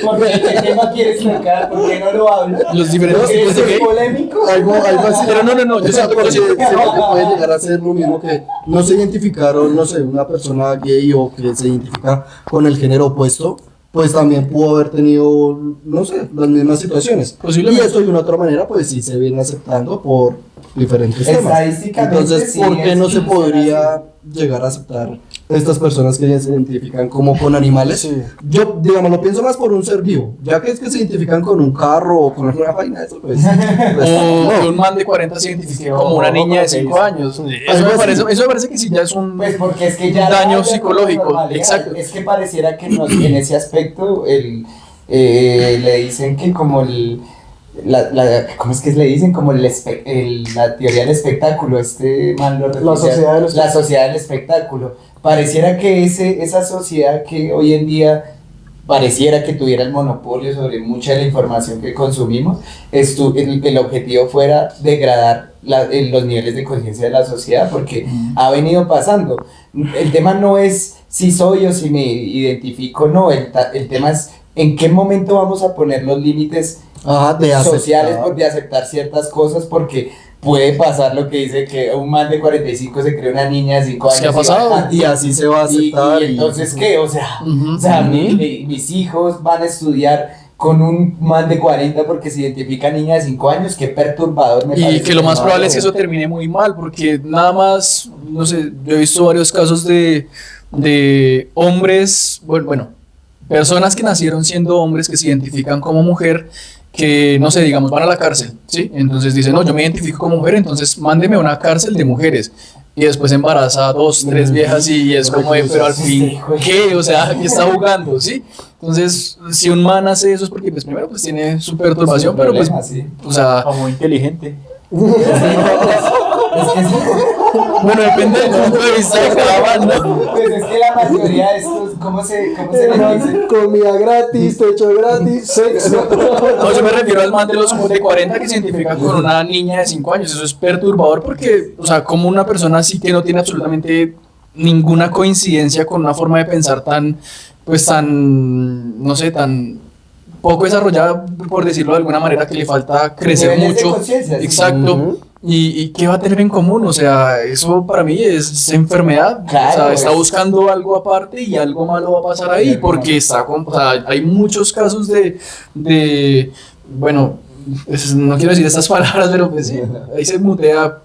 Porque ¿qué tema quieres tocar? ¿Por qué no lo hablas? Los diferentes ¿Quieres tipos de ser gay. polémico? Algo así. Pero no, yo O sea, siento porque que siento que puede llegar a ser lo mismo que no se identificaron, no sé, una persona gay o que se identifica con el género opuesto, pues también pudo haber tenido, no sé, las mismas situaciones. Posiblemente. Y esto de una otra manera, pues sí se viene aceptando por diferentes temas. Estadísticamente, Entonces, sí, ¿por qué es no se funciona podría llegar a aceptar estas personas que ya se identifican como con animales? Sí. Yo, digamos, lo pienso más por un ser vivo, ya que es que se identifican con un carro o con una vaina, eso pues... pues, O no. que un man de 40 se identifique como una niña de 5 años. Eso me parece que sí ya es un Pues porque es que ya daño no hay psicológico. normalidad. Exacto. Es que pareciera que en ese aspecto le dicen que como ¿cómo es que le dicen? Como la teoría del espectáculo, este man lo La sociedad del la sociedad del espectáculo. Pareciera que esa sociedad que hoy en día pareciera que tuviera el monopolio sobre mucha de la información que consumimos, el objetivo fuera degradar los niveles de conciencia de la sociedad, porque ha venido pasando. El tema no es si soy o si me identifico, no, el tema es en qué momento vamos a poner los límites De sociales aceptar. de aceptar ciertas cosas, porque puede pasar lo que dice que un man de 45 se cree una niña de 5 años. Sí ha pasado. Y así se va a aceptar. Y entonces, ¿qué? O sea, Ujú. mis hijos van a estudiar con un man de 40 porque se identifica niña de 5 años, qué perturbador me Y parece. que lo más No, probable es que eso termine muy mal, porque nada más, no sé, yo he visto varios casos de hombres, bueno, personas que nacieron siendo hombres que se identifican como mujer, que, no sé, digamos, van a la cárcel, ¿sí? Entonces dicen, no, yo me identifico como mujer, entonces mándeme a una cárcel de mujeres. Y después embaraza a 2, 3 viejas y es como de, pero al fin, ¿qué? O sea, ¿qué está jugando? ¿Sí? Entonces, si un man hace eso es porque, pues, primero, pues, tiene su perturbación, pero, pues, Problema, sí. o sea, O muy inteligente. Bueno, depende del punto de vista de cada banda. Pues es que la mayoría de estos, ¿cómo se les dice? Comida gratis, techo gratis, sexo. No, yo me refiero al man de los de 40 que se identifica con una niña de 5 años. Eso es perturbador porque, o sea, como una persona así que no tiene absolutamente ninguna coincidencia con una forma de pensar tan, pues tan, no sé, tan poco desarrollada, por decirlo de alguna manera, que le falta crecer Niveles de mucho. conciencia, sí. Exacto. ¿Y qué va a tener en común? O sea, eso para mí es enfermedad. Claro, o sea, está es- buscando algo aparte y algo malo va a pasar ahí, Algo porque malo. está con, o sea, hay muchos casos de bueno, no quiero decir estas palabras, pero pues sí, ahí se mutea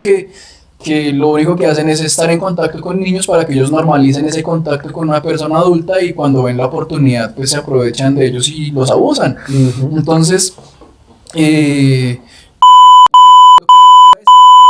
que lo único que hacen es estar en contacto con niños para que ellos normalicen ese contacto con una persona adulta y cuando ven la oportunidad pues se aprovechan de ellos y los abusan. Entonces,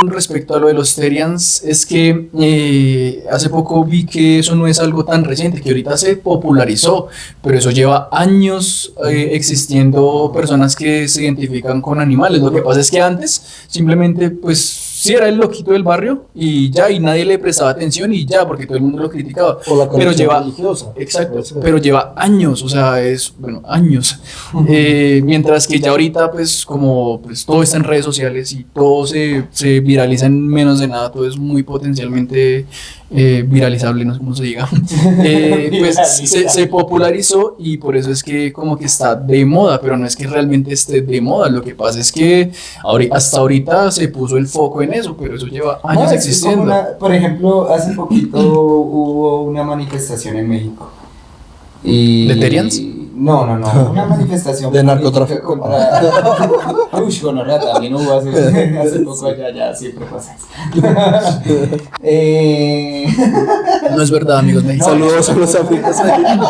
respecto a lo de los Therians es que hace poco vi que eso no es algo tan reciente, que ahorita se popularizó, pero eso lleva años existiendo personas que se identifican con animales. Lo que pasa es que antes simplemente pues sí era el loquito del barrio y ya, y nadie le prestaba atención y ya, porque todo el mundo lo criticaba. Por la Pero conexión lleva, religiosa. exacto, Puede ser. pero lleva años, o sea, es, bueno, años. Mientras que ya ahorita, pues, como pues, todo está en redes sociales y todo se viraliza en menos de nada, todo es muy potencialmente viralizable, no sé cómo se diga. Pues se popularizó y por eso es que como que está de moda, pero no es que realmente esté de moda, lo que pasa es que hasta ahorita se puso el foco en eso, pero eso lleva años No, es como existiendo. por ejemplo, hace poquito hubo una manifestación en México. Y... ¿De Therians? No, una manifestación De política narcotráfico. contra... Uy, gonorrea también hubo hace poco allá, ya siempre pasa eso. No es verdad, amigos mexicanos. Saludos a los africanos.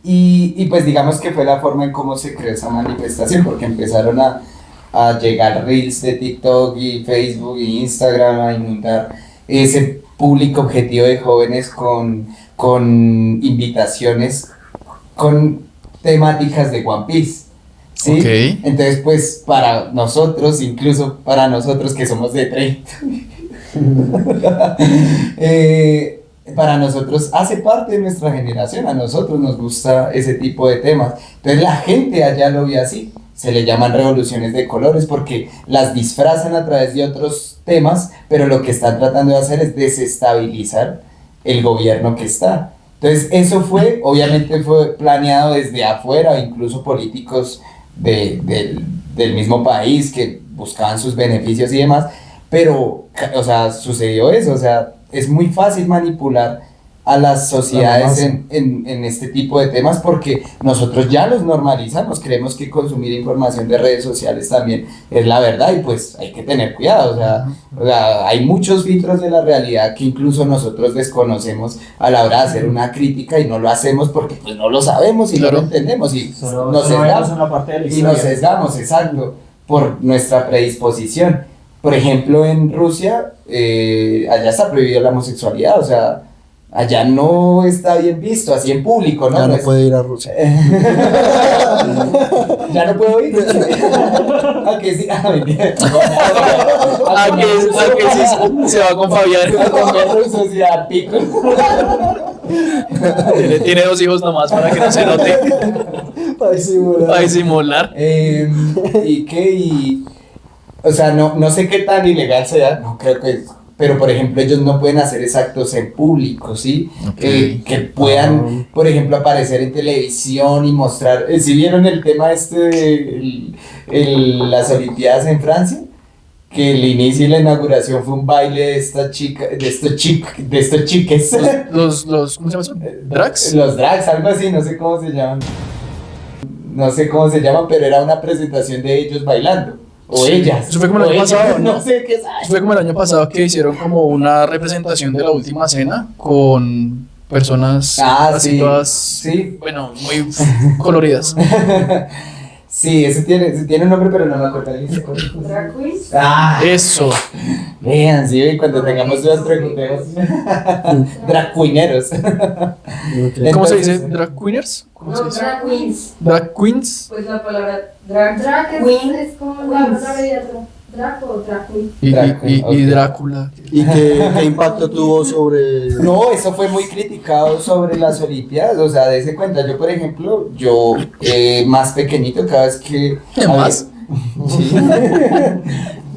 Y pues digamos que fue la forma en cómo se creó esa manifestación, porque empezaron a llegar reels de TikTok y Facebook y Instagram a inundar ese público objetivo de jóvenes con invitaciones con temáticas de One Piece. ¿Sí? Ok. Entonces, pues para nosotros, incluso para nosotros que somos de 30, para nosotros hace parte de nuestra generación, a nosotros nos gusta ese tipo de temas. Entonces la gente allá lo ve así, se le llaman revoluciones de colores porque las disfrazan a través de otros temas, pero lo que están tratando de hacer es desestabilizar el gobierno que está. Entonces eso obviamente fue planeado desde afuera, incluso políticos del mismo país que buscaban sus beneficios y demás, pero, o sea, sucedió eso, o sea, es muy fácil manipular a las sociedades en este tipo de temas porque nosotros ya los normalizamos, creemos que consumir información de redes sociales también es la verdad y pues hay que tener cuidado, o sea, hay muchos filtros de la realidad que incluso nosotros desconocemos a la hora de hacer una crítica y no lo hacemos porque pues no lo sabemos y Claro. no lo entendemos y Solo nos vemos sesgamos. una parte de la Y historia. nos sesgamos, exacto, por nuestra predisposición. Por ejemplo, en Rusia, allá está prohibida la homosexualidad, o sea, allá no está bien visto, así en público, ¿no? Ya no es- puede ir a Rusia. ya no puedo ir. ¿A que sí? Ah, mentira. ¿A que sí se va con Fabián? A comer rusos y a pico. Tiene 2 hijos nomás para que no se note. Para disimular. Para disimular. ¿Y qué? O sea, no sé qué tan ilegal sea, no creo que... Pero, por ejemplo, ellos no pueden hacer actos en público, ¿sí? Ok. Que puedan, por ejemplo, aparecer en televisión y mostrar... ¿Sí vieron el tema las Olimpiadas en Francia? Que el inicio y la inauguración fue un baile de esta chica, de estos chiques. Los ¿cómo se llama eso? ¿Drags? Los drags, algo así, no sé cómo se llaman. No sé cómo se llaman, pero era una presentación de ellos bailando. O Sí, ellas. eso fue como el o año ellas, pasado, ¿no? No sé qué es. Fue como el año pasado que hicieron como una representación de la última cena con personas Ah, así sí, todas, sí. bueno, muy coloridas. Sí, ese tiene un nombre, pero no me acuerdo. Drag queens. Ah, Eso. vean, sí, cuando tengamos dudas preguntemos. Drag queeneros. ¿Cómo se Entonces, dice? ¿Drag queeners? ¿Cómo se No, dice? drag queens. ¿Drag queens? Pues la palabra drag queen es como la palabra de drag o drag queen. Y Ok. Drácula. ¿Y qué impacto tuvo sobre...? no, eso fue muy criticado sobre las Olimpiadas, o sea, dése cuenta, yo por ejemplo, más pequeñito, cada vez que... ¿Más? Sí.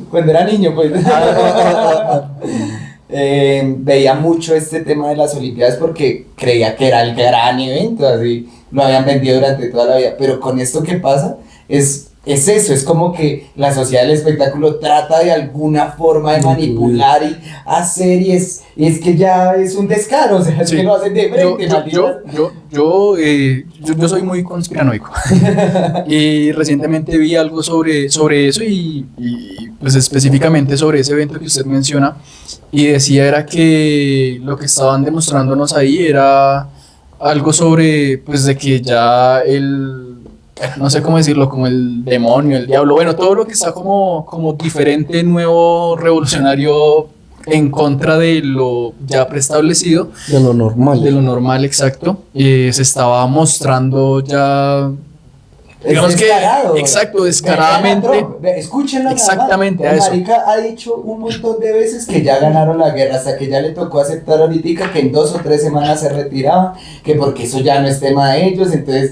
Cuando era niño, pues... veía mucho este tema de las Olimpiadas porque creía que era el gran evento, así lo habían vendido durante toda la vida, pero con esto que pasa es eso, es como que la sociedad del espectáculo trata de alguna forma de manipular y hacer y es que ya es un descaro, o sea, es Sí. que lo hacen de frente, yo soy muy conspiranoico y recientemente vi algo sobre eso y pues específicamente sobre ese evento que usted menciona y decía era que lo que estaban demostrándonos ahí era algo sobre pues de que ya no sé cómo decirlo, como el demonio, el diablo, bueno, todo lo que está como diferente, nuevo, revolucionario en contra de lo ya preestablecido, De lo normal. de lo normal, exacto, se estaba mostrando ya, digamos que, descarado. exacto, descaradamente. Escúchenlo. Exactamente, nada a más. eso. El marica ha dicho un montón de veces que ya ganaron la guerra, hasta que ya le tocó aceptar ahorita que en 2 o 3 semanas se retiraba, que porque eso ya no es tema de ellos, entonces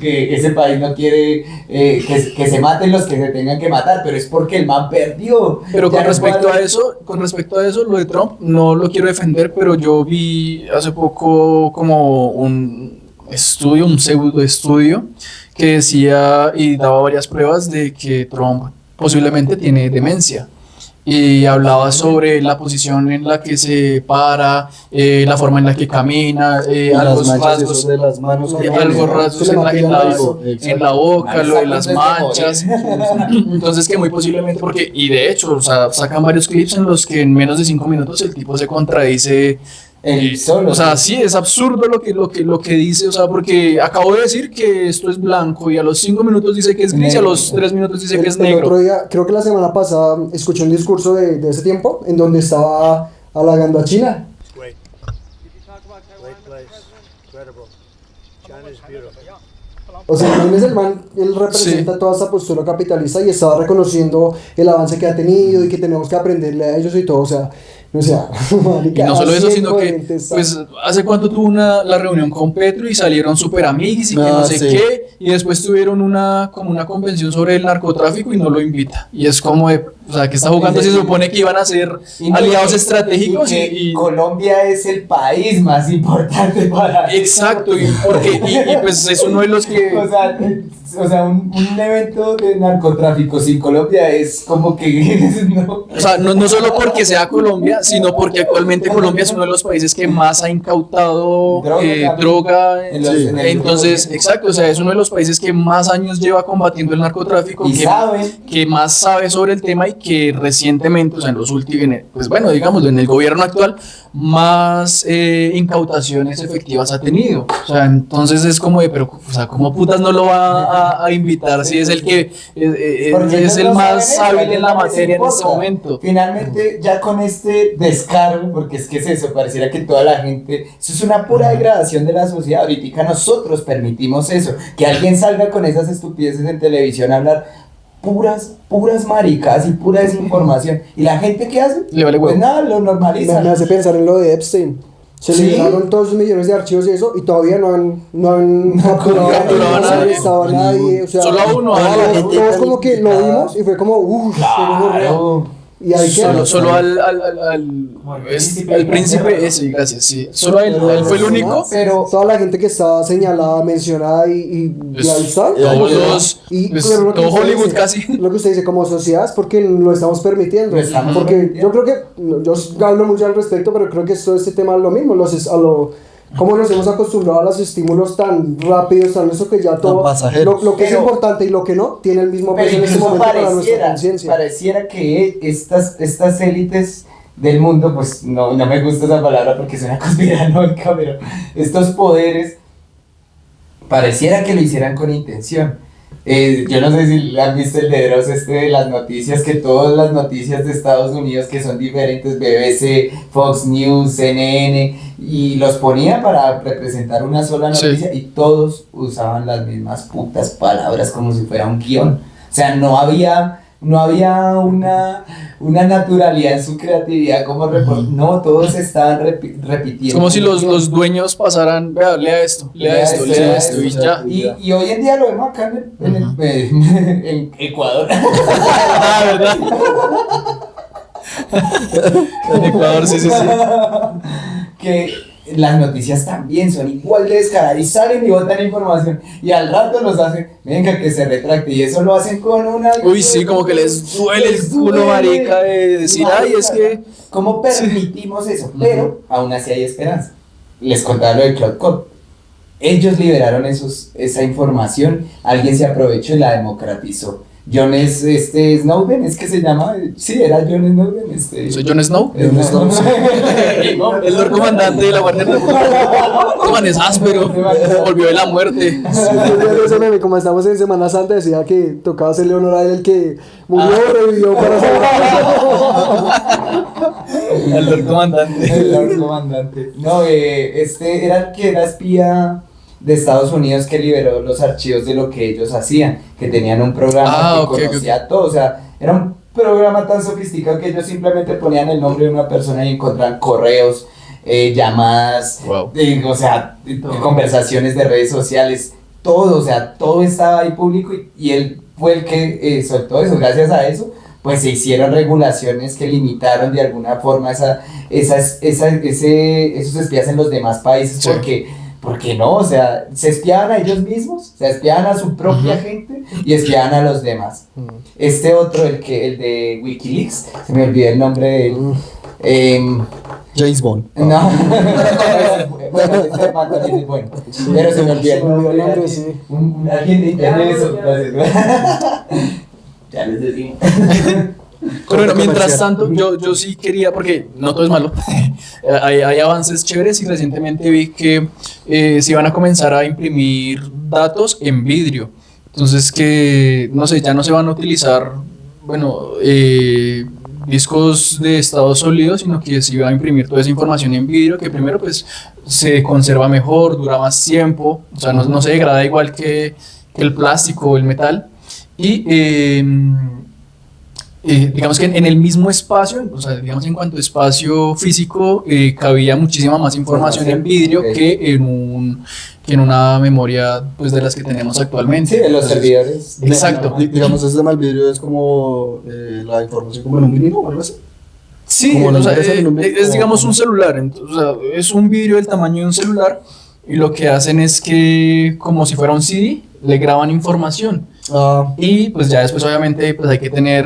que ese país no quiere que se maten los que se tengan que matar, pero es porque el man perdió. Pero Ya con no respecto puede- con respecto a eso, lo de Trump, no lo quiero defender, pero yo vi hace poco como un pseudo estudio, que decía y daba varias pruebas de que Trump posiblemente tiene demencia. Y hablaba sobre la posición en la que se para, la forma en la que camina, Las algunos manchas rasgos, de las manos. algo rasgos en la boca, lo de las manchas. Entonces que muy posiblemente, porque, y de hecho, o sea, sacan varios clips en los que en menos de 5 minutos el tipo se contradice. Él solo. O sea, sí, es absurdo lo que dice, o sea, porque acabo de decir que esto es blanco y a los 5 minutos dice que es gris y a los 3 minutos dice que es El negro. otro día, creo que la semana pasada, escuché un discurso de ese tiempo en donde estaba halagando a China. Great place. Incredible. China's beautiful. O sea, el man, él representa toda esa postura capitalista y estaba reconociendo el avance que ha tenido y que tenemos que aprenderle a ellos y todo, o sea, Y no solo eso, sino que, incoherente está. pues, ¿hace cuánto tuvo la reunión con Petro y salieron súper amigos y que no sé sí. qué? Y después tuvieron como una convención sobre el narcotráfico y no lo invita. Y es como de, o sea, que está jugando, se supone que iban a ser Y no, aliados y- estratégicos y que y Colombia es el país más importante para... exacto, y pues es uno de los que... O sea, un evento de narcotráfico sin Colombia es como que no. O sea, no solo porque sea Colombia, sino porque actualmente Colombia es uno de los países que más ha incautado droga. En el Entonces, grupo. exacto, o sea, es uno de los países que más años lleva combatiendo el narcotráfico, Y saben. que más sabe sobre el tema y que recientemente, o sea, en los últimos, pues bueno, digamos, en el gobierno actual, más incautaciones efectivas ha tenido. O sea, entonces es como de, pero, o sea, ¿cómo putas no lo va a invitar si es el que Porque es ellos el no más saben eso, hábil en la no les materia en este importa. momento? Finalmente, ya con este descaro, porque es que es eso, pareciera que toda la gente, eso es una pura degradación de la sociedad. Ahorita nosotros permitimos eso, que alguien salga con esas estupideces en televisión a hablar puras maricas y pura desinformación. ¿Y la gente qué hace? Le vale huevo. Pues nada, lo normaliza. Me hace pensar en lo de Epstein. Se Sí. liberaron todos sus millones de archivos y eso, y todavía no han capturado capturado a no han nadie. arrestado a nadie. O sea, Solo a uno, toda a la la gente todos como que lo vimos y fue como, uff, Claro. y ahí quedó. Solo al príncipe ese, gracias, sí. Solo a él fue el único. Pero Toda la gente que está señalada, mencionada y ahí está. Todos, Y pues, pero lo que todo usted Hollywood dice- casi. Lo que usted dice como sociedad es porque lo estamos permitiendo. Lo estamos porque permitiendo. yo creo que, yo hablo mucho al respecto, pero creo que todo este tema es lo mismo. Cómo nos hemos acostumbrado a los estímulos tan rápidos, tan eso que ya todo, pasajeros. lo que es Pero- importante y lo que no, tiene el mismo Pero peso en este incluso momento para nuestra conciencia. pareciera que estas élites del mundo, pues no me gusta esa palabra porque suena conspiranoica, pero estos poderes pareciera que lo hicieran con intención. Yo no sé si han visto el de Dross de las noticias, que todas las noticias de Estados Unidos que son diferentes, BBC, Fox News, CNN, y los ponía para representar una sola noticia y todos usaban las mismas putas palabras como si fuera un guión. O sea, no había una naturalidad en su creatividad como no, todos estaban repitiendo. Es como si los dueños pasaran, vea, lea esto y ya. Y hoy en día lo vemos acá en Ecuador. Ah, ¿verdad? En Ecuador, sí. Que las noticias también son igual de descaradas y salen y botan información y al rato nos hacen, venga que se retracte, y eso lo hacen con una... Uy, sí, como que les duele el culo, marica, de decir, ay, es que... ¿Cómo permitimos eso? Pero aún así hay esperanza. Les contaba lo de CloudCode. Ellos liberaron esa información, alguien se aprovechó y la democratizó. Snowden, es que se llama, sí, era John Snowden. ¿Soy Jon Snow? El Lord Comandante de la Guardia Republicana. Man es áspero, volvió de la muerte. Ese meme, como estamos en Semana Santa, decía que tocaba hacerle honor a él, el que murió, revivió para El Lord Comandante. El Lord Comandante. No, era el que era espía de Estados Unidos, que liberó los archivos de lo que ellos hacían, que tenían un programa que conocía todo, o sea, era un programa tan sofisticado que ellos simplemente ponían el nombre de una persona y encontraban correos, llamadas, conversaciones de redes sociales, todo, o sea, todo estaba ahí público y él fue el que soltó eso. Gracias a eso, pues se hicieron regulaciones que limitaron de alguna forma esos espías en los demás países, porque no, o sea, se espiaban a ellos mismos, se espiaban a su propia gente y espiaban a los demás. Este otro, el de Wikileaks, se me olvidó el nombre de él. James Bond. No, bueno, este man también es bueno, pero se me olvidó el nombre. Alguien de internet, eso. Ya les decía. Pero bueno, mientras tanto, yo sí quería, porque no todo es malo, hay avances chéveres y recientemente vi que se iban a comenzar a imprimir datos en vidrio. Entonces que, no sé, ya no se van a utilizar, discos de estado sólido, sino que se iba a imprimir toda esa información en vidrio, que primero pues se conserva mejor, dura más tiempo, o sea, no se degrada igual que el plástico o el metal. Y digamos que en el mismo espacio, o sea, digamos en cuanto a espacio físico, cabía muchísima más información en vidrio que en una memoria pues de las que tenemos actualmente. Sí, de los servidores. Exacto. Digamos, ese tema del vidrio es como la información como en un vinilo o algo así. Sí, o sea, es digamos un celular, entonces, o sea, es un vidrio del tamaño de un celular y lo que hacen es que, como si fuera un CD, le graban información. Y pues ya después obviamente pues hay que tener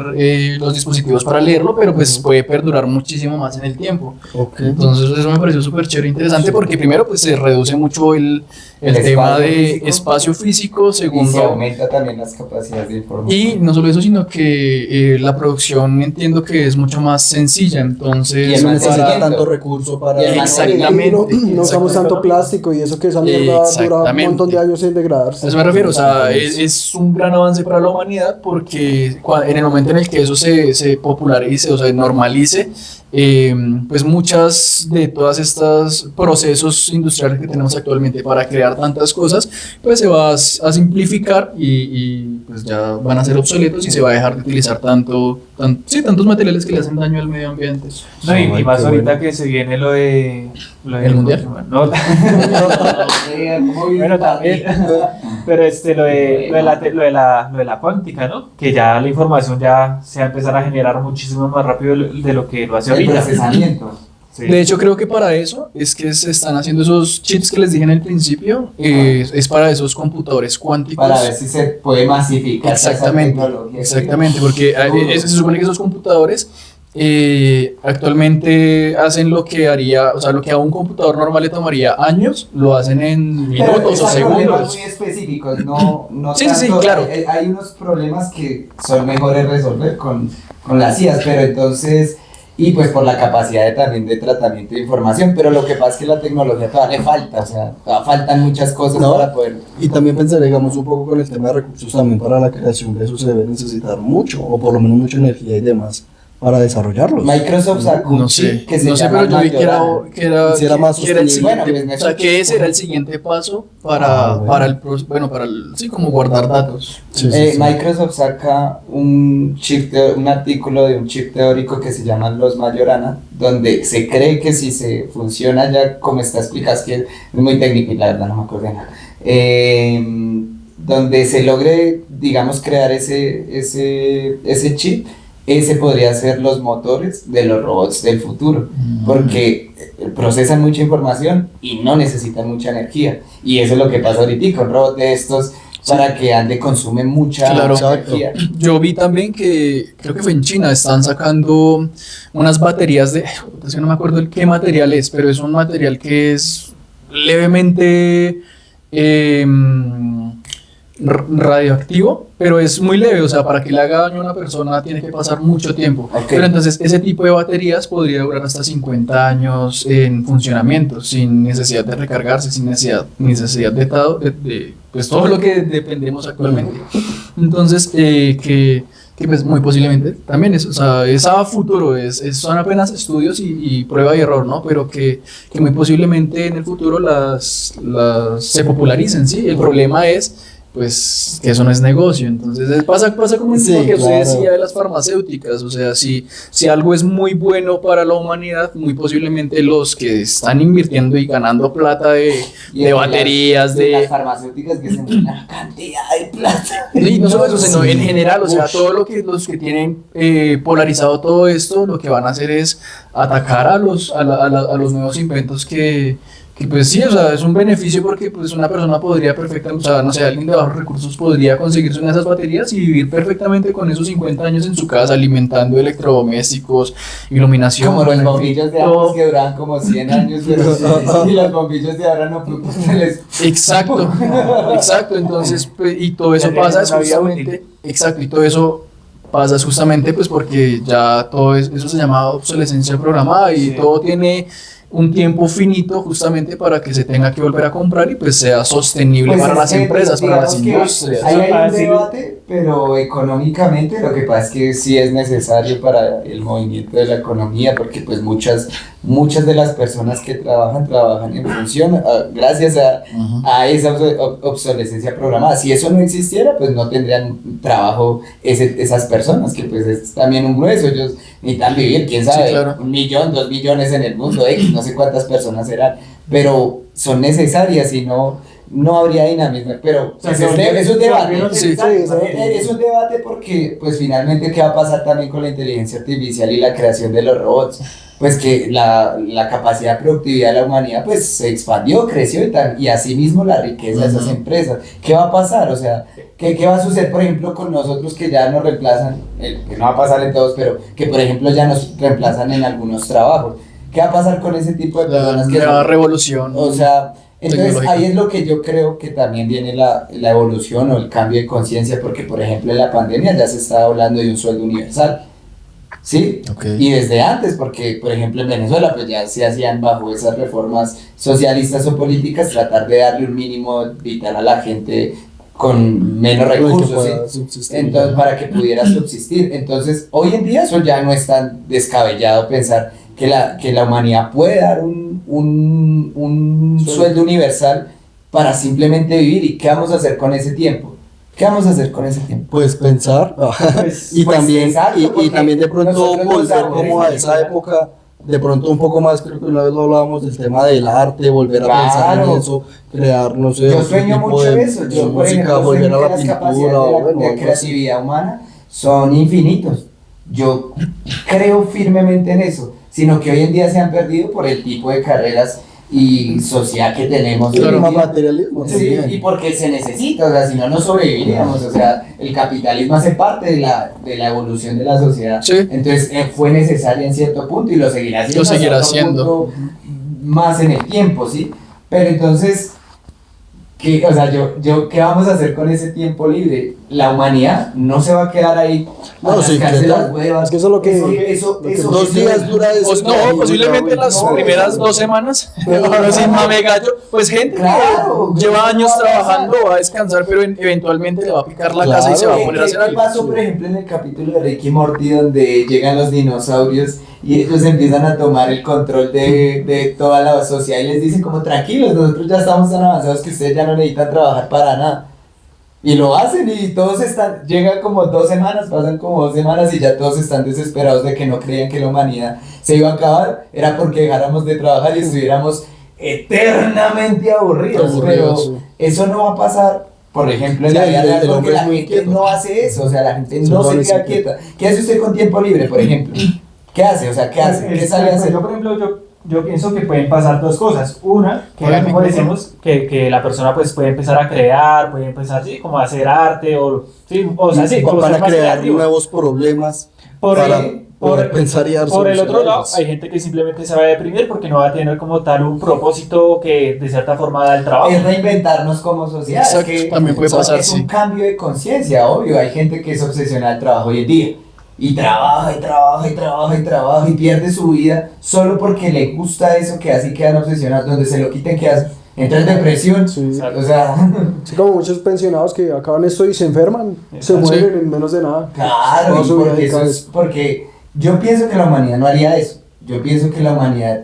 los dispositivos para leerlo, pero pues puede perdurar muchísimo más en el tiempo. Entonces eso me pareció súper chévere, interesante, porque primero pues se reduce mucho el tema de espacio físico, segundo, y se aumenta también las capacidades de información. Y no solo eso, sino que la producción entiendo que es mucho más sencilla, entonces no necesita tanto recurso para... Exactamente. No usamos tanto plástico y eso que esa mierda dura un montón de años sin degradarse. A eso me refiero, o sea, es un gran avance para la humanidad, porque en el momento en el que eso se popularice o se normalice, pues muchas de todas estas procesos industriales que tenemos actualmente para crear tantas cosas, pues se va a simplificar y pues ya van a ser obsoletos y se va a dejar de utilizar tantos materiales que le hacen daño al medio ambiente. No, y más ahorita que se viene lo de ¿el mundial? No, bueno, también, pero lo de la cuántica, ¿no? Que ya la información ya se va a empezar a generar muchísimo más rápido de lo que lo hace ahorita. El procesamiento. Sí. De hecho, creo que para eso es que se están haciendo esos chips que les dije en el principio, es para esos computadores cuánticos. Para ver si se puede masificar esa tecnología. Exactamente, porque se supone que esos computadores actualmente hacen lo que haría, o sea, lo que a un computador normal le tomaría años, lo hacen en minutos o segundos. Muy específicos, no sí, tanto, sí, claro. Hay unos problemas que son mejores resolver con las IAs, pero entonces y pues por la capacidad también de tratamiento de información, pero lo que pasa es que la tecnología todavía le falta, o sea, todavía faltan muchas cosas No, para poder... Y también pensar, digamos, un poco con el tema de recursos, también para la creación de eso se debe necesitar mucho, o por lo menos mucha energía y demás, para desarrollarlos. Microsoft sacó un No sé, chip que se no sé, llama pero yo vi que era, Majorana. que era, Si era más que era el sostenible. siguiente, Bueno, o sea, que ese era el siguiente paso para, bueno. para para el, sí, como guardar datos. Sí, sí, sí. Microsoft saca un chip, un artículo de un chip teórico que se llama los Majorana, donde se cree que si se funciona ya como está explicado, es que es muy técnico y la verdad no me acuerdo de nada, donde se logre, digamos, crear ese chip, ese podría ser los motores de los robots del futuro, porque procesan mucha información y no necesitan mucha energía, y eso es lo que pasa ahorita con robots de estos, para que ande consumen mucha Claro. energía. Yo vi también que, creo que fue en China, están sacando unas baterías de, es que no me acuerdo qué material es, pero es un material que es levemente radioactivo, pero es muy leve, o sea, para que le haga daño a una persona tiene que pasar mucho tiempo. Ok. Pero entonces ese tipo de baterías podría durar hasta 50 años en funcionamiento, sin necesidad de recargarse, sin necesidad de pues todo lo que dependemos actualmente. Entonces, que pues muy posiblemente también es, o sea, es a futuro, son apenas estudios y prueba y error, ¿no? Pero que muy posiblemente en el futuro las se popularicen, ¿sí? El problema es pues que eso no es negocio, entonces pasa como Sí, lo que usted claro. decía de las farmacéuticas, o sea, si algo es muy bueno para la humanidad, muy posiblemente los que están invirtiendo y ganando plata Y de en baterías, las de... farmacéuticas que se mueven una cantidad de plata. Y no solo eso, sino en general, o sea, todo lo que los que tienen polarizado todo esto, lo que van a hacer es atacar a los nuevos inventos que pues sí, o sea, es un beneficio porque pues una persona podría perfectamente, o sea, no sé, alguien de bajos recursos podría conseguirse una de esas baterías y vivir perfectamente con esos 50 años en su casa alimentando electrodomésticos, iluminación. Como los bueno, en fin, bombillos de todo. antes que duraban como 100 años, pero y los bombillos de ahora no, pues, les... Exacto, entonces, pues, y todo eso Ya tienen pasa una vida justamente, exacto, y todo eso pasa justamente pues porque ya todo eso se llama obsolescencia programada y Sí. todo tiene un tiempo finito justamente para que se tenga que volver a comprar y pues sea sostenible Pues para es las que, empresas, para las digamos que industrias. ahí hay un Fácil. debate, pero económicamente lo que pasa es que sí es necesario para el movimiento de la economía, porque pues muchas de las personas que trabajan en función gracias a esa obsolescencia programada. Si eso no existiera, pues no tendrían trabajo esas personas, que pues es también un grueso, ellos necesitan vivir, quién sabe, Sí, claro. 1 millón, 2 millones en el mundo, no sé cuántas personas serán, pero son necesarias y no habría dinamismo, pero sea, es se un volvieron- debate. Sí, Es un debate porque, pues finalmente, ¿qué va a pasar también con la inteligencia artificial y la creación de los robots? Pues que la capacidad de productividad de la humanidad, pues se expandió, creció y asimismo la riqueza de esas empresas. ¿Qué va a pasar? O sea, ¿qué va a suceder, por ejemplo, con nosotros que ya nos reemplazan? Que no va a pasar en todos, pero que, por ejemplo, ya nos reemplazan en algunos trabajos. ¿Qué va a pasar con ese tipo de La personas que nueva son- revolución. O sea, entonces Tecnológica. ahí es lo que yo creo que también viene la evolución o el cambio de conciencia, porque por ejemplo en la pandemia ya se estaba hablando de un sueldo universal, ¿sí? Ok. Y desde antes, porque por ejemplo en Venezuela pues ya se hacían bajo esas reformas socialistas o políticas tratar de darle un mínimo vital a la gente con menos Para que recursos, pueda ¿sí? subsistir. Entonces, para que pudiera subsistir. Entonces, hoy en día eso ya no es tan descabellado pensar que la humanidad puede dar un sueldo universal para simplemente vivir. ¿Y qué vamos a hacer con ese tiempo? ¿Qué vamos a hacer con ese tiempo? Pues pensar y pues, también exacto, y porque también de pronto nosotros nos volver como a aburrimos. esa época, de pronto un poco más, creo que una vez lo hablábamos del tema del arte, volver a pensar en Claro. eso, crear, no sé, Yo otro sueño tipo mucho de eso. Yo, por música, ejemplo, volver sueño a que la las pintura, capacidades bueno, de algo así. creatividad humana son infinitos. Yo creo firmemente en eso, sino que hoy en día se han perdido por el tipo de carreras y sociedad que tenemos. Claro, hoy en más día. materialismo Sí, también. y porque se necesita, o sea, si no, no sobreviviríamos. O sea, el capitalismo hace parte de la evolución de la sociedad. Sí. Entonces, fue necesario en cierto punto y lo seguirá haciendo. Lo seguirá hasta otro haciendo. punto más en el tiempo, ¿sí? Pero entonces, O sea, ¿qué vamos a hacer con ese tiempo libre? La humanidad no se va a quedar ahí a No, sí, rascarse ¿qué las tal? huevas. Es que eso es lo que- Eso, 2 días dura eso. No, posiblemente las no, primeras no. 2 semanas, ahora sin mame gallo, pues gente que Claro, lleva años no va a trabajando, va a descansar, pero eventualmente le va a picar la casa y se va a ¿Qué, poner a hacer qué algo. pasó, por ejemplo, en el capítulo de Ricky Morty donde llegan los dinosaurios y ellos empiezan a tomar el control de toda la sociedad y les dicen como tranquilos, nosotros ya estamos tan avanzados que ustedes ya no necesitan trabajar para nada? Y lo hacen y todos están, llegan como 2 semanas, pasan como 2 semanas y ya todos están desesperados de que no creían que la humanidad se iba a acabar, era porque dejáramos de trabajar y estuviéramos eternamente aburridos, pero sí. eso no va a pasar, por ejemplo, en Sí, la vida el real, porque hombre es la muy gente inquieto. no hace eso, o sea, la gente Sí, no no se es queda inquieto. quieta. ¿Qué hace usted con tiempo libre, por ejemplo? ¿Qué hace? O sea, ¿qué hace? ¿Qué sale a hacer? Yo, por ejemplo, yo pienso que pueden pasar 2 cosas. Una, que era como decimos, que la persona pues puede empezar a crear, puede empezar sí, como a hacer arte, o sea, sí, como para ser más crear creativo. nuevos problemas, Por para el- poder pensar y dar Por el otro lado, soluciones. hay gente que simplemente se va a deprimir porque no va a tener como tal un propósito que de cierta forma da el trabajo. Es reinventarnos como sociedad. Exacto, es que también puede pasar, es sí. un cambio de conciencia, obvio. Hay gente que es obsesionada al trabajo hoy en día. Y trabaja, y trabaja, y trabaja, y trabaja, y pierde su vida solo porque le gusta eso que así quedan obsesionados. Donde se lo quiten, ¿qué hacen? Entra en depresión. Sí. O sea, Sí, como muchos pensionados que acaban esto y se enferman, se Exacto. mueren en menos de nada. claro, Toda y su vida porque, dedicada a eso. porque yo pienso que la humanidad no haría eso. Yo pienso que la humanidad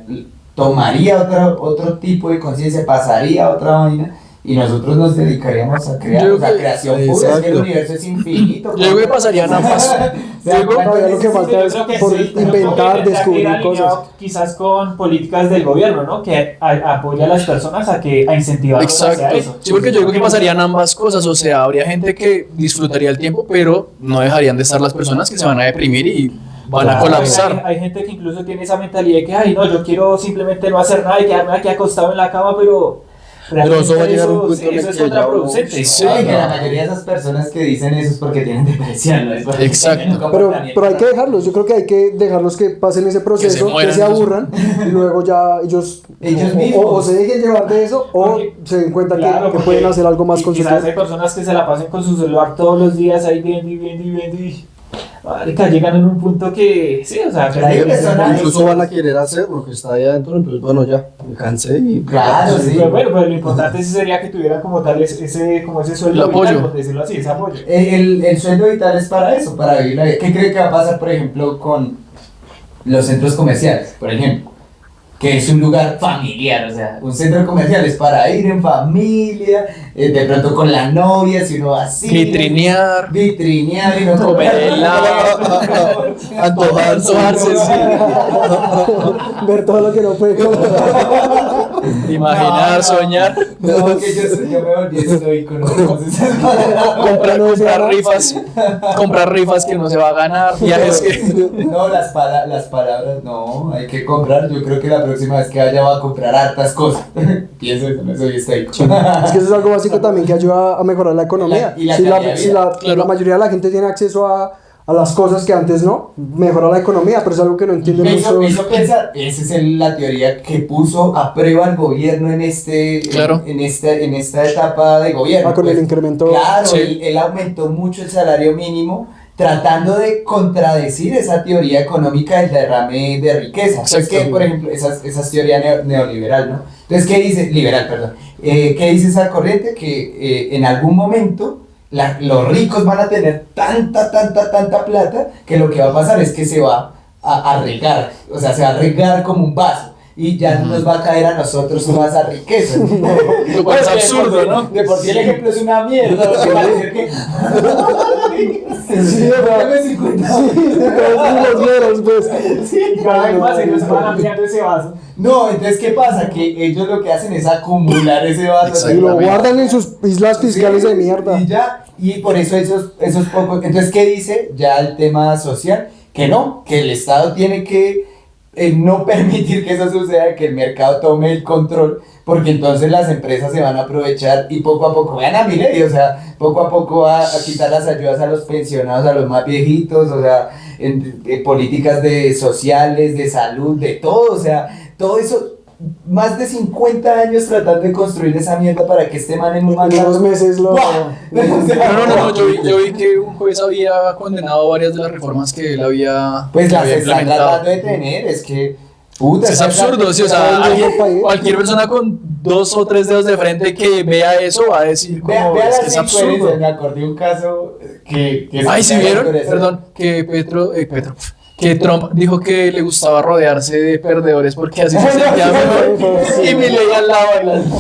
tomaría otro tipo de conciencia, pasaría a otra vaina y nosotros nos dedicaríamos a crear, Yo o sea, creo que- creación pura. Es que el exacto. universo es infinito. Yo creo que pasarían ambas. Todavía lo que falta es por inventar, descubrir cosas. Quizás con políticas del gobierno, ¿no? Que apoya a las personas a incentivarlos hacia eso. Exacto. Sí, porque yo digo que pasarían ambas cosas. O sea, habría gente que disfrutaría el tiempo, pero no dejarían de estar las personas que se van a deprimir y van a Claro. colapsar. Hay gente que incluso tiene esa mentalidad de que, ay, no, yo quiero simplemente no hacer nada y quedarme aquí acostado en la cama, pero eso va a llegar a un punto sí, en el eso es que ya contraproducente. Sí, Sí, que la mayoría de esas personas que dicen eso es porque tienen depresión, ¿no? Es porque Exacto. tienen un Pero comportamiento hay que dejarlos, yo creo que hay que dejarlos que pasen ese proceso, que mueran, se ¿no? aburran y luego ya ellos, Ellos o mismos. se dejen llevar de eso o Porque- se den cuenta Claro, que porque pueden hacer algo más con su quizás hay tiempo. personas que se la pasen con su celular todos los días ahí viendo y viendo y viendo y marica, llegan en un punto que sí, o sea, que Hay personas- Incluso van a querer hacer lo que está ahí adentro, entonces bueno, ya, me cansé y... Claro, sí. pero bueno, pero lo importante sí sería que tuvieran como tal ese sueldo El apoyo. vital, por decirlo así, ese apoyo. El sueldo vital es para eso, para vivir la vida. ¿Qué cree que va a pasar, por ejemplo, con los centros comerciales, por ejemplo? Que es un lugar familiar, o sea, un centro comercial es para ir en familia, de pronto con la novia, si uno va así. Vitrinear. Vitrinear y no Comer helado. Antojarse. Antojarse, sí. Ver todo lo que no puede comer. Imaginar, No. soñar, No, que yo me volví estoico, ¿no? Entonces, comprar rifas que no se va a ganar, viajes que... no, las palabras, no, hay que comprar. Yo creo que la próxima vez que vaya va a comprar hartas cosas. Pienso eso, no soy estoico. Es que eso es algo básico también que ayuda a mejorar la economía. Y la si calidad de si vida. la mayoría de la gente tiene acceso a las cosas que antes no, mejora la economía, pero es algo que no entienden Me hizo muchos. pensar, esa es la teoría que puso a prueba el gobierno en Claro. en esta etapa de gobierno. Con el Pues, incremento. claro, Sí. él aumentó mucho el salario mínimo tratando de contradecir esa teoría económica del derrame de riqueza. Entonces, Exacto. que, por ejemplo, esa teoría neoliberal, ¿no? Entonces, ¿qué dice? Liberal, perdón. ¿Qué dice esa corriente? Que en algún momento los ricos van a tener tanta plata que lo que va a pasar es que se va a regar, o sea, se va a regar como un vaso. Y ya nos va a caer a nosotros toda esa riqueza. Lo cual es Pues, absurdo, ¿no? De por sí el ejemplo es una mierda. Porque va a decir que... Sí, o sea, Dame 50. todos los meros, pues. Y cada vez más ellos van ampliando ese vaso. No, entonces, ¿qué pasa? Que ellos lo que hacen es acumular ese vaso. Y lo guardan en sus islas fiscales Sí, de mierda. Y ya, y por eso esos pocos. Entonces, ¿qué dice ya el tema social? Que no, que el Estado tiene que no permitir que eso suceda, que el mercado tome el control, porque entonces las empresas se van a aprovechar y poco a poco, vean a Milei, o sea, poco a poco va a quitar las ayudas a los pensionados, a los más viejitos, o sea, en políticas sociales, de salud, de todo, o sea, todo eso más de 50 años tratando de construir esa mierda para que este man en un En mandato... unos meses lo... ¡Buah! No, yo vi que un juez había condenado varias de las reformas que él había, Pues que las había están implementado. tratando de tener, es que... Puta, Es absurdo, sí, o sea, cualquier persona con 2 o 3 dedos de frente que vea eso va a decir como, Vea es que las es absurdo. incoherencias, me acordé un caso que Ay, ¿sí me vieron? endureció. Perdón, que Trump dijo que le gustaba rodearse de perdedores porque así se sentía mejor. Y me leía al lado bailando.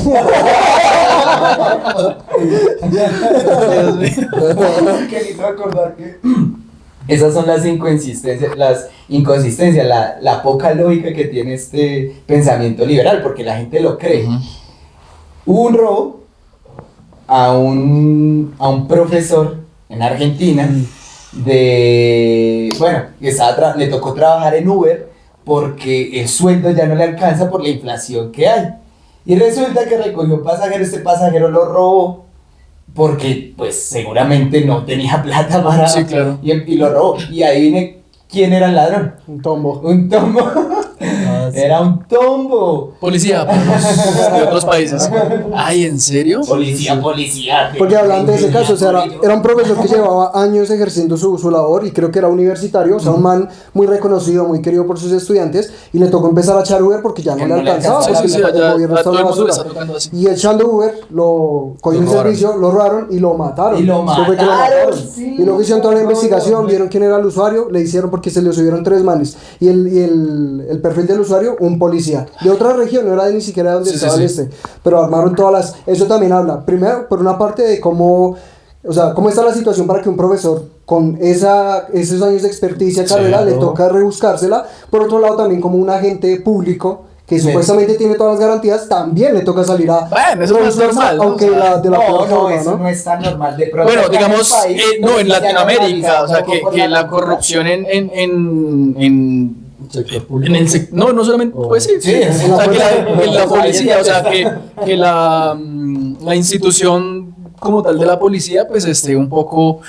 Dios mío. Que me hizo acordar que esas son las inconsistencias, la poca lógica que tiene este pensamiento liberal, porque la gente lo cree. Hubo un robo a un profesor en Argentina le tocó trabajar en Uber porque el sueldo ya no le alcanza por la inflación que hay. Y resulta que recogió un pasajero, este pasajero lo robó porque pues seguramente no tenía plata para... Sí, claro. y lo robó. Y adivine quién era el ladrón. Un tombo. Un tombo. Sí. Era un tombo. Policía para los de otros países. Ay, ¿en serio? Policía. Porque hablaban de ese caso, o sea, era un profesor que llevaba años ejerciendo su labor y creo que era universitario, o sea, un man muy reconocido, muy querido por sus estudiantes, y le tocó empezar a echar Uber porque ya no le alcanzaba, Sí, porque sí, el ya gobierno a estaba todo en el mundo le basura. está tocando así. Y echando Uber, lo cogió Lo un servicio, lo robaron y lo mataron. Y lo Eso fue que mataron, sí. Y luego hicieron toda la No, investigación, no. vieron quién era el usuario, le hicieron porque se le subieron 3 manes. Y el perfil del usuario, un policía. De otra región, no era ni siquiera donde Sí, estaba sí, el sí. pero armaron todas las... Eso también habla, primero, por una parte de cómo... O sea, cómo está la situación para que un profesor con esos años de experticia, carrera, le toca rebuscársela. Por otro lado, también como un agente público que supuestamente tiene todas las garantías, también le toca salir a... Bueno, eso no es normal, ¿no? Aunque de la peor forma, eso no es tan normal. De pronto Bueno, acá en el digamos, país, no, en ya Latinoamérica, o sea, normalizado un poco que la cultura. corrupción Sector público. no solamente, pues sí, Sí, o sea, que la o sea, policía, o sea, que la institución como tal de la policía, pues esté un poco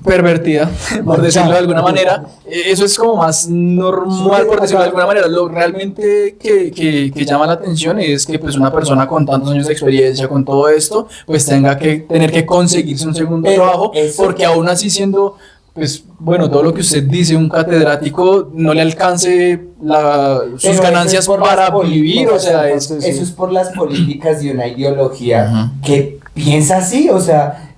pervertida, por decirlo de alguna manera. Eso es como más normal, por decirlo de alguna manera. Lo realmente que llama la atención es que pues una persona con tantos años de experiencia, con todo esto, pues tenga que tener que conseguirse un segundo Pero trabajo, eso- porque aún así siendo... Pues bueno, todo lo que usted dice, un catedrático no le alcance sus Pero eso ganancias es por para las vivir, o sea, es... Eso es por las políticas de una ideología que piensa así, o sea,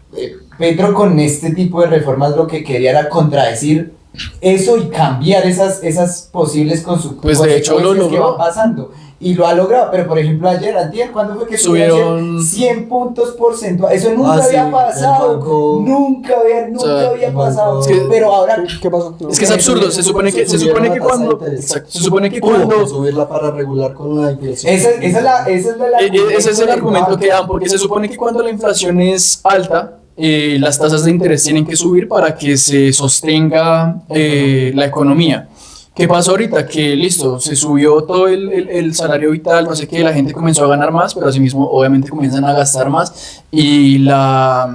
Petro con este tipo de reformas lo que quería era contradecir eso y cambiar esas posibles Pues, de hecho, lo consecuencias que logró. van pasando. Y lo ha logrado, pero por ejemplo antier, ¿cuándo fue que Subieron 100 puntos porcentuales? Eso nunca Ah, sí, había pasado, el banco- nunca O sea, había el pasado, banco- Es que- pero ahora... ¿Qué pasó? No. Es que es absurdo, se supone que Subieron la tasa de cuando... interés. Exacto, se supone que Hubo cuando... que subirla para regular con la inflación. Esa es la Ese es el argumento que dan, porque se supone que cuando la inflación es alta, las tasas de interés tienen que subir para que se sostenga la economía. ¿Qué pasó ahorita? Que listo, se subió todo el salario vital, no sé qué, la gente comenzó a ganar más, pero asimismo obviamente comienzan a gastar más y la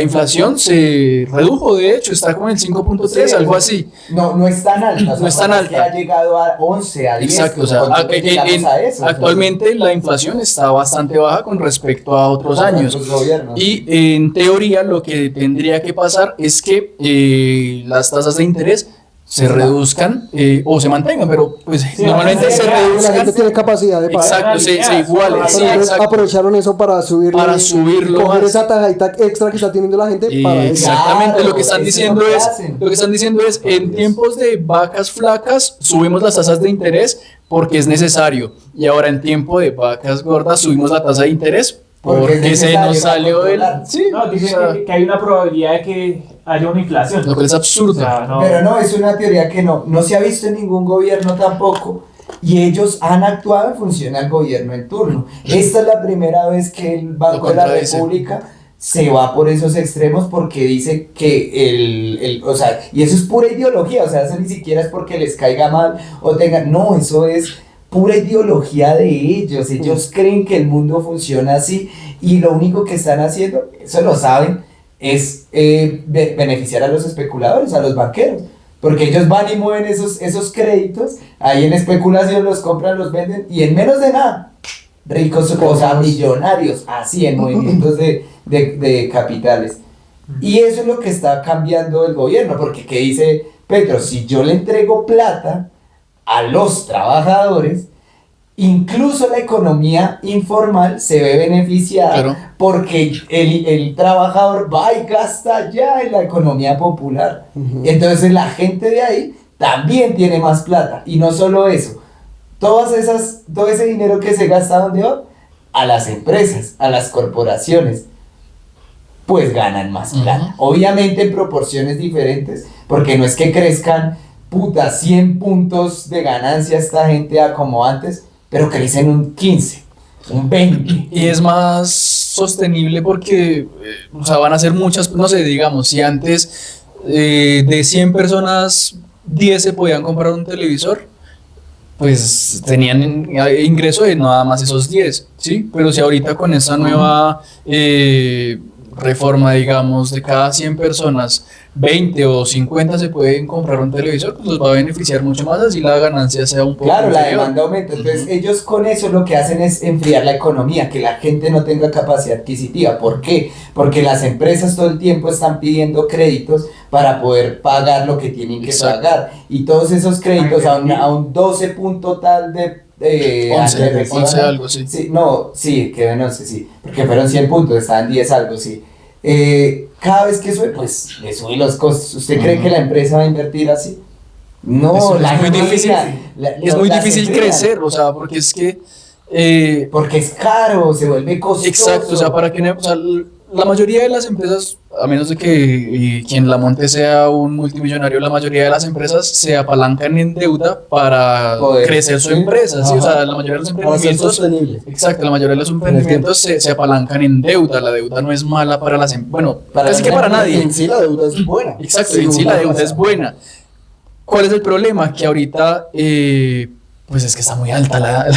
inflación se redujo, de hecho, está como en el 5.3, Sí, algo así. No es tan alta, o sea, No es tan porque alta. ha llegado a 11, a 10. Exacto, o sea, ¿cuánto llegamos a eso? actualmente la inflación está bastante baja con respecto a otros años. Los gobiernos. Y en teoría lo que tendría que pasar es que las tasas de interés se reduzcan o se mantengan, pero pues normalmente se La reduzcan. gente tiene capacidad de pagar. Exacto, se igualen, sí, Entonces exacto. aprovecharon eso para subirlo. Para subirlo coger más. esa tajadita extra que está teniendo la gente para eso. Exactamente, Claro, lo que están eso es diciendo lo que es, hacen. lo que están diciendo es, en tiempos de vacas flacas subimos las tasas de interés porque es necesario, y ahora en tiempo de vacas gordas subimos la tasa de interés Porque porque es se necesario nos para salió el... controlar. Sí, No, o dice sea, que hay una probabilidad de que haya una inflación. lo cual es O absurdo. sea, no. Pero no, es una teoría que no se ha visto en ningún gobierno tampoco. Y ellos han actuado en función al gobierno en turno. Esta es la primera vez que el Banco de la contradice. República se va por esos extremos porque dice que o sea, y eso es pura ideología, o sea, eso ni siquiera es porque les caiga mal o tengan, no, eso es pura ideología de ellos. Ellos creen que el mundo funciona así y lo único que están haciendo, eso lo saben, es beneficiar a los especuladores, a los banqueros. Porque ellos van y mueven esos créditos, ahí en especulación los compran, los venden y en menos de nada, ricos, o sea, millonarios, así en movimientos de capitales. Y eso es lo que está cambiando el gobierno, porque ¿qué dice Petro? Si yo le entrego plata a los trabajadores, incluso la economía informal se ve beneficiada, Claro. porque el trabajador va y gasta ya en la economía popular. Entonces la gente de ahí también tiene más plata. Y no solo eso, todo ese dinero que se gasta, ¿dónde va? A las empresas, a las corporaciones, pues ganan más plata. Obviamente en proporciones diferentes, porque no es que crezcan 100 puntos de ganancia esta gente a como antes, pero crecen un 15, un 20. Y es más sostenible porque, o sea, van a ser muchas, no sé, digamos, si antes de 100 personas, 10 se podían comprar un televisor, pues tenían ingreso de nada más esos 10, ¿sí? Pero si ahorita con esta nueva reforma, digamos, de cada 100 personas, 20 o 50 se pueden comprar un televisor, pues los va a beneficiar mucho más, así la ganancia sea un poco Claro, la inferior. demanda aumenta. Entonces, ellos con eso lo que hacen es enfriar la economía, que la gente no tenga capacidad adquisitiva. ¿Por qué? Porque las empresas todo el tiempo están pidiendo créditos para poder pagar lo que tienen que Exacto. pagar. Y todos esos créditos a un 12 punto tal de... 11 algo, sí. Sí, no, sí, quedó en 11, sí. Porque fueron 100 puntos, estaban 10 algo, sí. Cada vez que sube, pues le sube los costos. ¿Usted cree que la empresa va a invertir así? No, Es muy difícil, es muy las difícil empresas, crecer, o sea, porque es que porque es caro, se vuelve costoso. exacto, o sea, para que o sea, la mayoría de las empresas, a menos de que quien la monte sea un multimillonario, la mayoría de las empresas se apalancan en deuda para Poder, crecer su sí. empresa, ¿sí? O Ajá. sea, la mayoría de los Para ser emprendimientos, sostenible. exacto, la mayoría de los emprendimientos se apalancan en deuda. La deuda no es mala para las bueno, Para casi las que para empresas, nadie. En sí la deuda es buena. Exacto, Sí, en sí la una deuda cosa. es buena. ¿Cuál es el problema? Que ahorita, pues es que está muy alta la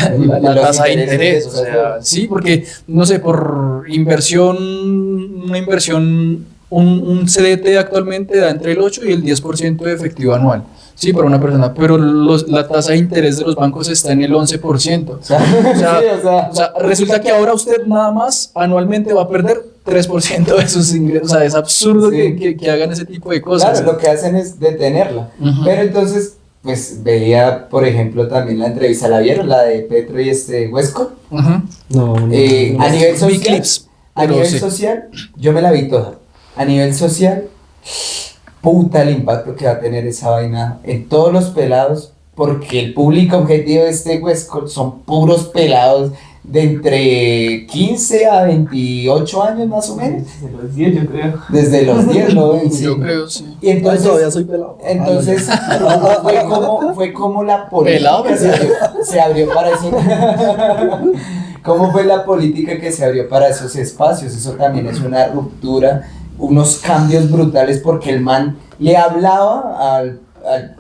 Los tasa de intereses, interés. O sea, sí, porque, no sé, por una inversión, un CDT actualmente da entre el 8 y el 10% de efectivo anual. Sí, para una persona, pero la tasa de interés de los bancos está en el 11%. O sea, Sí, o sea, resulta que ahora usted nada más anualmente va a perder 3% de sus ingresos. O sea, es absurdo Sí. que hagan ese tipo de cosas. claro, lo que hacen es detenerla. Ujú. Pero entonces, pues veía, por ejemplo, también la entrevista, ¿la vieron? La de Petro y Westcott. Ujú. No, no. A nivel Vi social, clips, a pero nivel sí. social, yo me la vi toda. A nivel social, puta el impacto que va a tener esa vaina en todos los pelados, porque el público objetivo de Westcott son puros pelados de entre 15 a 28 años más o menos. De los 10, yo creo. Desde los 10 lo ven, sí. Yo creo, sí. Y Ay, entonces, todavía soy pelado. entonces fue como la Pelado, política se abrió para eso. ¿Cómo fue la política que se abrió para esos espacios? Eso también es una ruptura, unos cambios brutales, porque el man le hablaba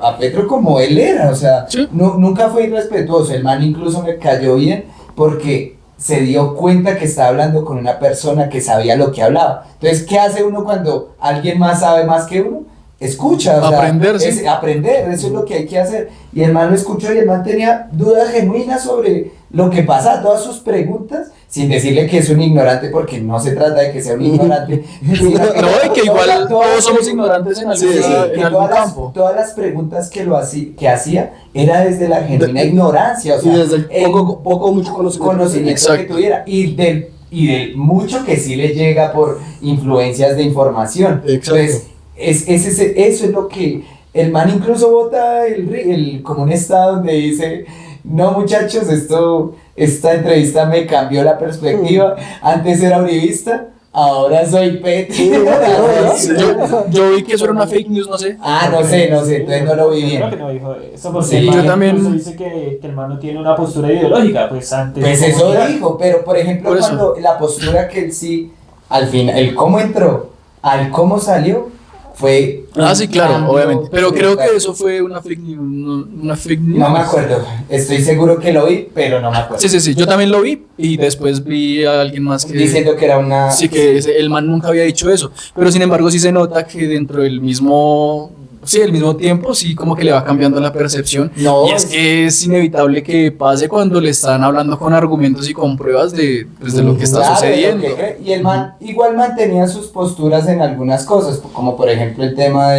a Petro como él era, o sea, Sí. nunca fue irrespetuoso. El man incluso me cayó bien porque se dio cuenta que estaba hablando con una persona que sabía lo que hablaba. Entonces, ¿qué hace uno cuando alguien más sabe más que uno? Escucha, o sea, Aprender, sí. aprender, eso es lo que hay que hacer. Y el man lo escuchó y el man tenía dudas genuinas sobre lo que pasa, todas sus preguntas, sin decirle que es un ignorante, porque no se trata de que sea un ignorante. sino que No, y que igual todas todos somos las- ignorantes en Sí, algún, que en algún todas las, campo. todas las preguntas que hacía era desde la genuina ignorancia, o Y sea, desde el el poco mucho conocimiento. conocimiento que Exacto. tuviera y del mucho que sí le llega por influencias de información. Exacto. Entonces, eso es lo que el man incluso vota como un estado donde dice, no muchachos, esta entrevista me cambió la perspectiva, antes era uribista, ahora soy Petro. Yo vi que eso era una fake news, no sé. No sé, entonces no lo vi bien. Creo que no dijo eso, porque Sí, el man yo también- incluso dice que el man no tiene una postura ideológica, pues antes. Pues de eso comunidad. dijo, pero por ejemplo, Por eso. cuando la postura que él sí, al final, el cómo entró, al cómo salió, fue. Ah, sí, claro, cambio obviamente. Pero creo brutal. que eso fue una fake news. Una fake news. No me acuerdo, estoy seguro que lo vi, pero no me acuerdo. Sí, yo también lo vi y después vi a alguien más que... Diciendo que era una. Sí, que el man nunca había dicho eso. Pero sin embargo sí se nota que dentro del mismo sí, al mismo tiempo, sí, como que le va cambiando la percepción. No, Y es que es inevitable que pase cuando le están hablando con argumentos y con pruebas de, pues, de lo que está claro, sucediendo. Y el man igual mantenía sus posturas en algunas cosas, como por ejemplo el tema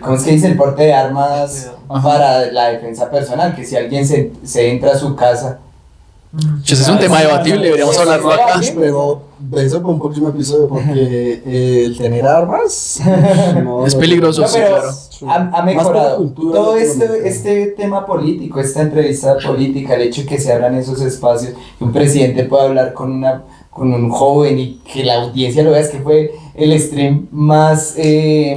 ¿cómo es que dice? El porte de armas para la defensa personal, que si alguien se entra a su casa. Ese es un tema debatible, deberíamos hablarlo acá. Pero de eso para un próximo episodio, porque el tener armas no, Es no- peligroso, No, sí, pero claro. ha Más por la mejorado cultura todo latinoamericana. este tema político, esta entrevista política, el hecho de que se abran esos espacios, que un presidente pueda hablar con un joven y que la audiencia lo vea, es que fue el stream más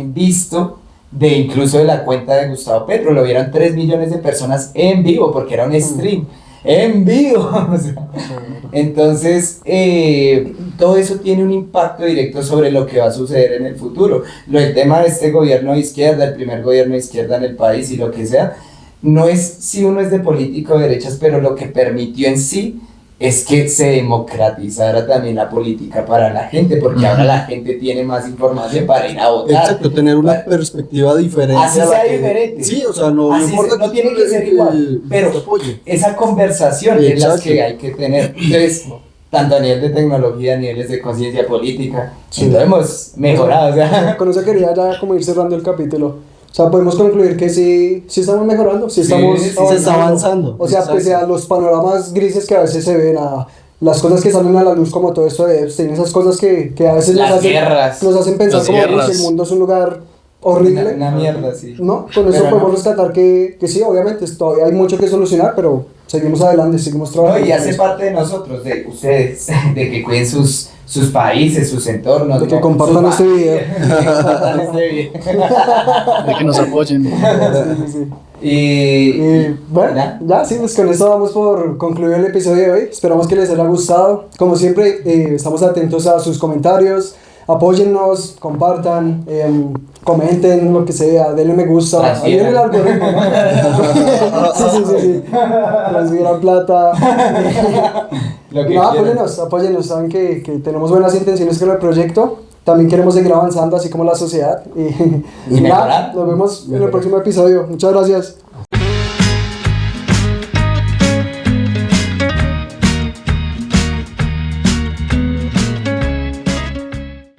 visto de incluso de la cuenta de Gustavo Petro, lo vieron 3 millones de personas en vivo, porque era un stream en vivo. O sea, entonces, todo eso tiene un impacto directo sobre lo que va a suceder en el futuro. El tema de este gobierno de izquierda, el primer gobierno de izquierda en el país y lo que sea, no es si uno es de política o de derechas, pero lo que permitió en sí es que se democratizara también la política para la gente, porque ahora la gente tiene más información para ir a votar. Exacto, tener una perspectiva diferente. Así a la sea que- diferente. Sí, o sea, no Así importa no tiene que ser igual, pero te apoye. esa conversación es la Exacto. que hay que tener. Entonces, tanto a nivel de tecnología, a niveles de conciencia política, lo hemos mejorado. O sea, Con eso quería ya como ir cerrando el capítulo. O sea, podemos concluir que sí estamos mejorando, sí estamos sí, se está avanzando. O sea, Exacto. pese a los panoramas grises que a veces se ven, a las cosas que salen a la luz, como todo esto de Epstein, esas cosas que a veces Las guerras. nos hacen pensar Las como guerras. "Uy, el mundo es un lugar horrible". una mierda, sí. No, con eso Pero podemos no. rescatar que sí, obviamente, todavía hay mucho que solucionar, pero seguimos adelante, seguimos No, trabajando. y hace parte de nosotros, de ustedes, de que cuiden sus países, sus entornos. De que ¿no? compartan Su este video. que compartan este video. De que nos apoyen. Sí, sí. Y Bueno, ya sí, pues con esto vamos por concluir el episodio de hoy. Esperamos que les haya gustado. Como siempre, estamos atentos a sus comentarios. Apóyennos, compartan, comenten lo que sea, denle me gusta. Transfieran. Ayuden al algoritmo, ¿no? sí. Transfieran plata. lo que No, quieran. apóyennos. Saben que tenemos buenas intenciones con el proyecto. También queremos seguir avanzando, así como la sociedad. Y Y nada, mejorar. nos vemos en el próximo episodio. Muchas gracias.